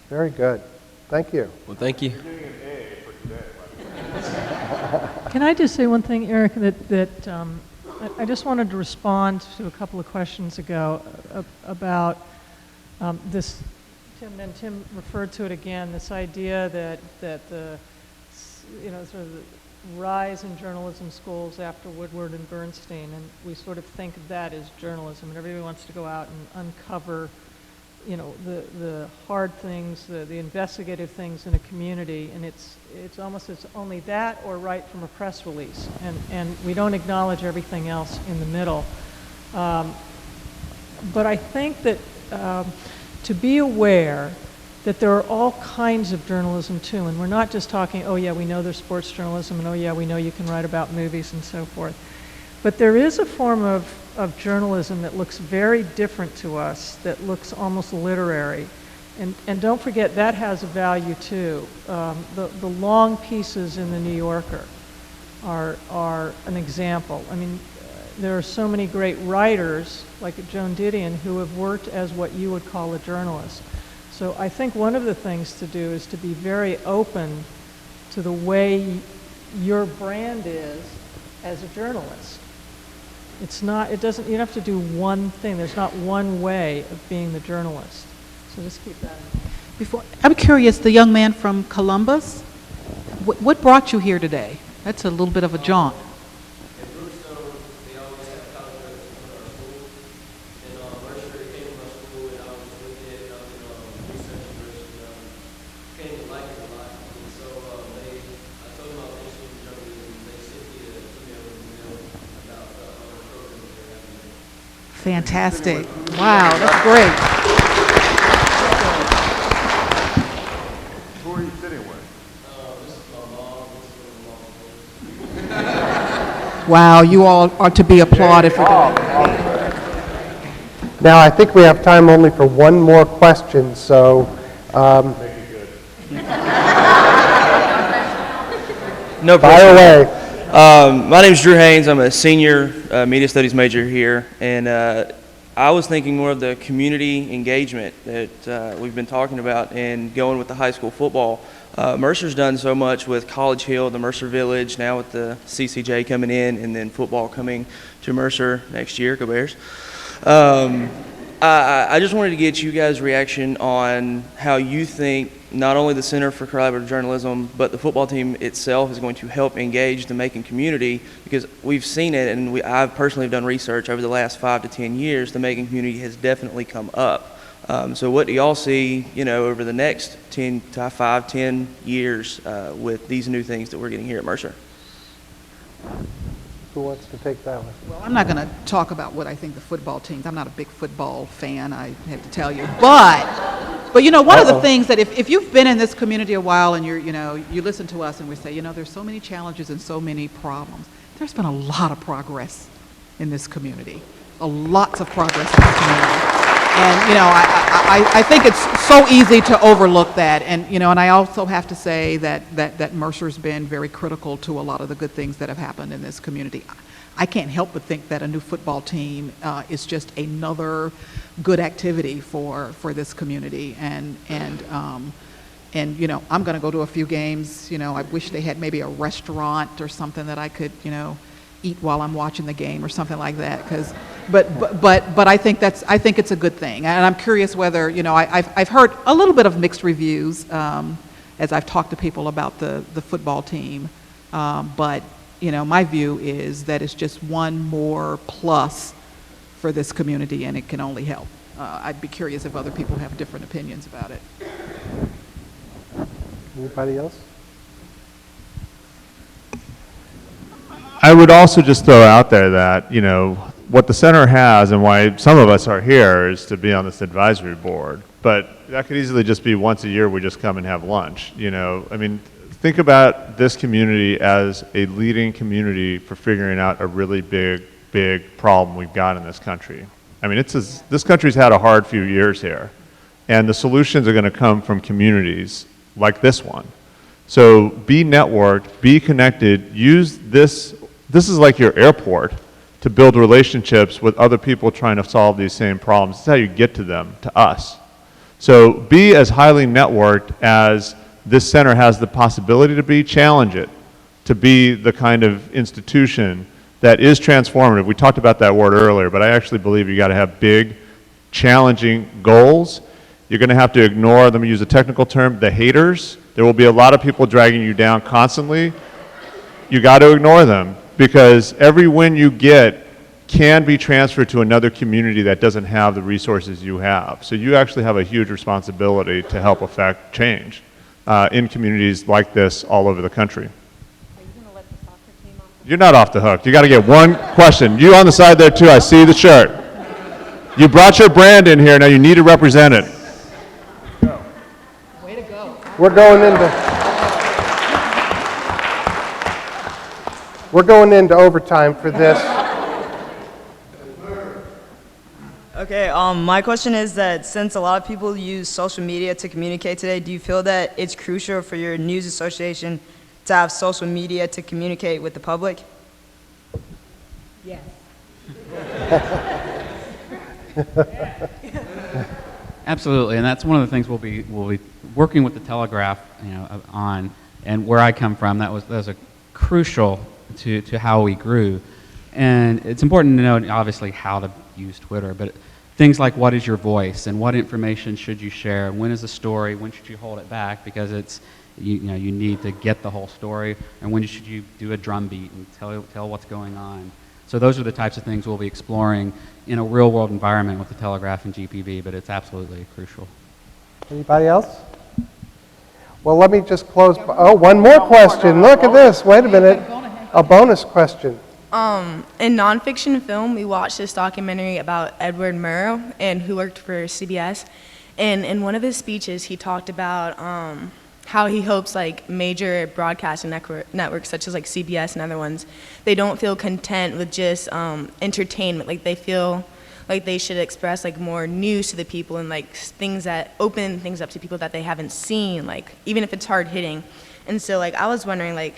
Very good. Thank you. Well, thank you. Can I just say one thing, Eric, that I just wanted to respond to a couple of questions ago about this. Tim referred to it again. This idea that the sort of the rise in journalism schools after Woodward and Bernstein, and we sort of think of that as journalism, and everybody wants to go out and uncover, the hard things, the investigative things in a community, and it's only that or write from a press release, and we don't acknowledge everything else in the middle. But I think that to be aware that there are all kinds of journalism too, and we're not just talking, oh yeah, we know there's sports journalism, and oh yeah, we know you can write about movies and so forth. But there is a form of journalism that looks very different to us, that looks almost literary. And don't forget, that has a value too. The long pieces in the New Yorker are an example. I mean, there are so many great writers, like Joan Didion, who have worked as what you would call a journalist. So I think one of the things to do is to be very open to the way your brand is as a journalist. You don't have to do one thing. There's not one way of being the journalist. So just keep that in mind. I'm curious, the young man from Columbus, what brought you here today? That's a little bit of a jaunt. Fantastic. Wow, that's great. Who are you sitting with? Wow, you all are to be applauded for that. Now, I think we have time only for one more question, so No fire away. My name is Drew Haynes. I'm a senior media studies major here, and I was thinking more of the community engagement that we've been talking about and going with the high school football. Mercer's done so much with College Hill, the Mercer Village, now with the CCJ coming in, and then football coming to Mercer next year. Go Bears. I just wanted to get you guys' reaction on how you think not only the Center for Collaborative Journalism, but the football team itself is going to help engage the Macon community, because we've seen it, and I've personally done research over the last 5 to 10 years. The Macon community has definitely come up. So what do y'all see, over the next 10 years with these new things that we're getting here at Mercer? Who wants to take that one? Well, I'm not going to talk about what I think the football teams. I'm not a big football fan, I have to tell you. But one of the things that if you've been in this community a while and you listen to us and we say, there's so many challenges and so many problems. There's been a lot of progress in this community. Lots of progress in this community. And, I think it's so easy to overlook that. And, and I also have to say that Mercer's been very critical to a lot of the good things that have happened in this community. I can't help but think that a new football team is just another good activity for this community. And I'm going to go to a few games. I wish they had maybe a restaurant or something that I could, eat while I'm watching the game or something like that. But I think it's a good thing, and I'm curious whether I've heard a little bit of mixed reviews as I've talked to people about the football team, but my view is that it's just one more plus for this community, and it can only help. I'd be curious if other people have different opinions about it. Anybody else? I would also just throw out there that, what the center has and why some of us are here is to be on this advisory board. But that could easily just be once a year we just come and have lunch, think about this community as a leading community for figuring out a really big problem we've got in this country. This country's had a hard few years here, and the solutions are going to come from communities like this one. So be networked, be connected, use this is like your airport to build relationships with other people trying to solve these same problems. This is how you get to them, to us. So be as highly networked as this center has the possibility to be. Challenge it to be the kind of institution that is transformative. We talked about that word earlier, but I actually believe you got to have big, challenging goals. You're going to have to ignore, let me use a technical term, the haters. There will be a lot of people dragging you down constantly. You got to ignore them, because every win you get can be transferred to another community that doesn't have the resources you have. So you actually have a huge responsibility to help affect change in communities like this all over the country. You're not off the hook. You got to get one question. You on the side there too, I see the shirt. You brought your brand in here, now you need to represent it. Way to go. We're going into overtime for this. Okay, my question is that since a lot of people use social media to communicate today, do you feel that it's crucial for your news association to have social media to communicate with the public? Yes. Absolutely, and that's one of the things we'll be working with the Telegraph, on. And where I come from, that was a crucial to how we grew. And it's important to know, obviously, how to use Twitter, but things like what is your voice and what information should you share, when is a story, when should you hold it back because it's you need to get the whole story, and when should you do a drum beat and tell what's going on. So those are the types of things we'll be exploring in a real world environment with the Telegraph and GPB, but it's absolutely crucial. Anybody else? Well, let me just close. Oh, one more question. Look at this. Wait a minute. A bonus question. In nonfiction film, we watched this documentary about Edward Murrow and who worked for CBS. And in one of his speeches, he talked about how he hopes like major broadcasting networks such as like CBS and other ones, they don't feel content with just entertainment. Like they feel like they should express like more news to the people and like things that open things up to people that they haven't seen, like even if it's hard hitting. And so like I was wondering, like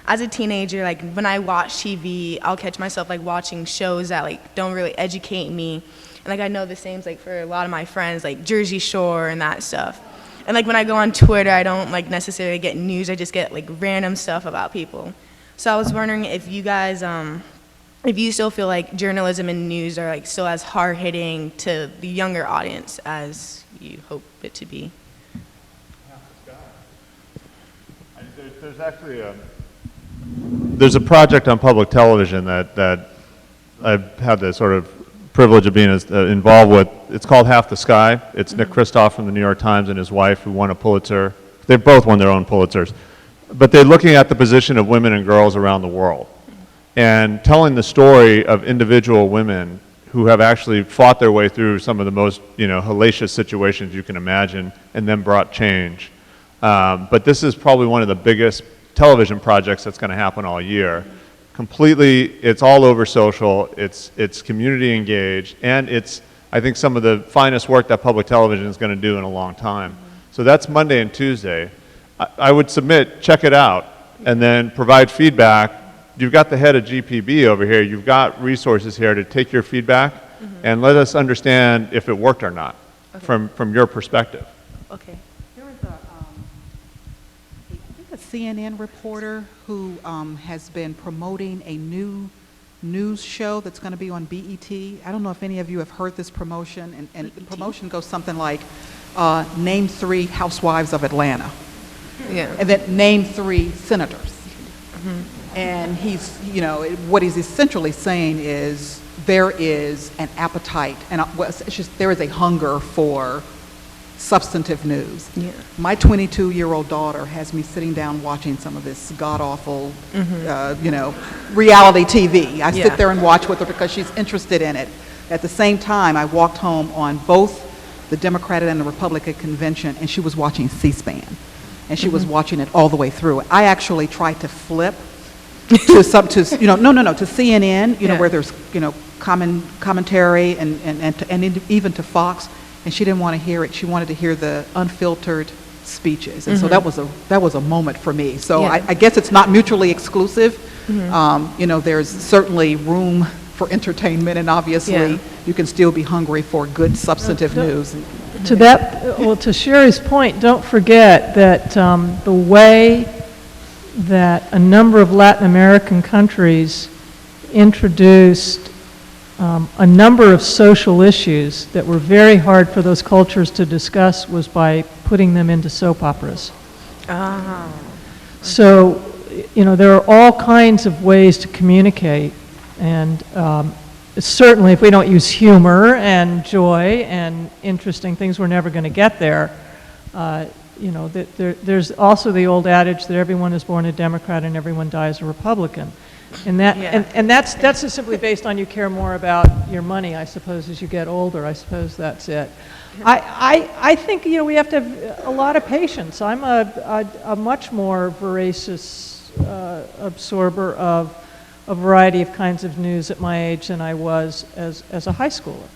as a teenager, like when I watch TV, I'll catch myself like watching shows that like don't really educate me. And like I know the same like for a lot of my friends, like Jersey Shore and that stuff. And like when I go on Twitter, I don't like necessarily get news, I just get like random stuff about people. So I was wondering if you guys, if you still feel like journalism and news are like still as hard hitting to the younger audience as you hope it to be. There's actually there's a project on public television that I've had the sort of privilege of being involved with. It's called Half the Sky. It's Nick Kristof from the New York Times and his wife who won a Pulitzer. They've both won their own Pulitzers. But they're looking at the position of women and girls around the world and telling the story of individual women who have actually fought their way through some of the most hellacious situations you can imagine and then brought change. But this is probably one of the biggest television projects that's going to happen all year. Completely, it's all over social, it's community engaged, and it's, I think, some of the finest work that public television is going to do in a long time. So that's Monday and Tuesday. I would submit, check it out, and then provide feedback. You've got the head of GPB over here, you've got resources here to take your feedback and let us understand if it worked or not from your perspective. Okay. There is a CNN reporter who has been promoting a new news show that's going to be on BET. I don't know if any of you have heard this promotion, and the promotion goes something like, name 3 housewives of Atlanta. Yeah. And then name 3 senators. And he's, what he's essentially saying is there is an appetite, and it's just, there is a hunger for substantive news. Yeah. My 22-year-old daughter has me sitting down watching some of this god-awful, reality TV. I sit there and watch with her because she's interested in it. At the same time, I walked home on both the Democratic and the Republican convention, and she was watching C-SPAN. And she was watching it all the way through. I actually tried to flip to CNN, where there's, commentary and even to Fox. And she didn't want to hear it. She wanted to hear the unfiltered speeches, and so that was a moment for me. So I guess it's not mutually exclusive. There's certainly room for entertainment, and obviously you can still be hungry for good substantive news. To that, to Sherry's point, don't forget that the way that a number of Latin American countries introduced a number of social issues that were very hard for those cultures to discuss was by putting them into soap operas. So, you know, there are all kinds of ways to communicate, and certainly if we don't use humor and joy and interesting things, we're never going to get there. You know, there's also the old adage that everyone is born a Democrat and everyone dies a Republican. And that, and that's just simply based on you care more about your money, I suppose, as you get older. I suppose that's it. I think, you know, we have to have a lot of patience. I'm a much more voracious absorber of a variety of kinds of news at my age than I was as a high schooler.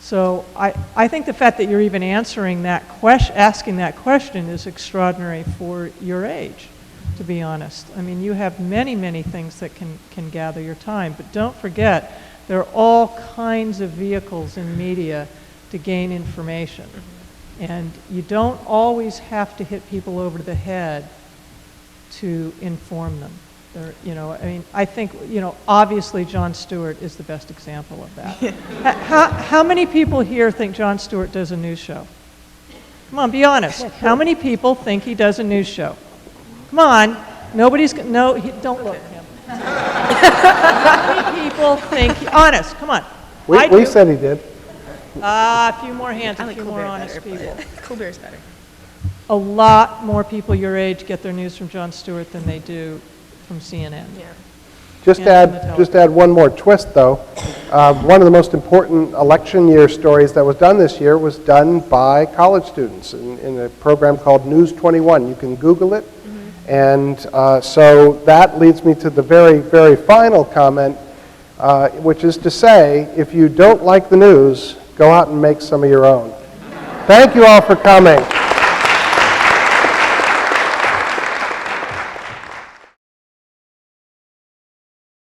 So I think the fact that you're even answering that asking that question is extraordinary for your age, to be honest. I mean, you have many, many things that can gather your time, but don't forget, there are all kinds of vehicles in media to gain information. And you don't always have to hit people over the head to inform them. You know, I mean, I think, you know, obviously Jon Stewart is the best example of that. How many people here think Jon Stewart does a news show? Come on, be honest. How many people think he does a news show? Come on, don't look at him. How many people think, honest, come on. We said he did. A few more hands, I a like few Colbert more honest better, people. but Colbert's better. A lot more people your age get their news from Jon Stewart than they do from CNN. Yeah. Just add one more twist, though. One of the most important election year stories that was done this year was done by college students in a program called News 21. You can Google it. And so that leads me to the very, very final comment, which is to say, if you don't like the news, go out and make some of your own. Thank you all for coming.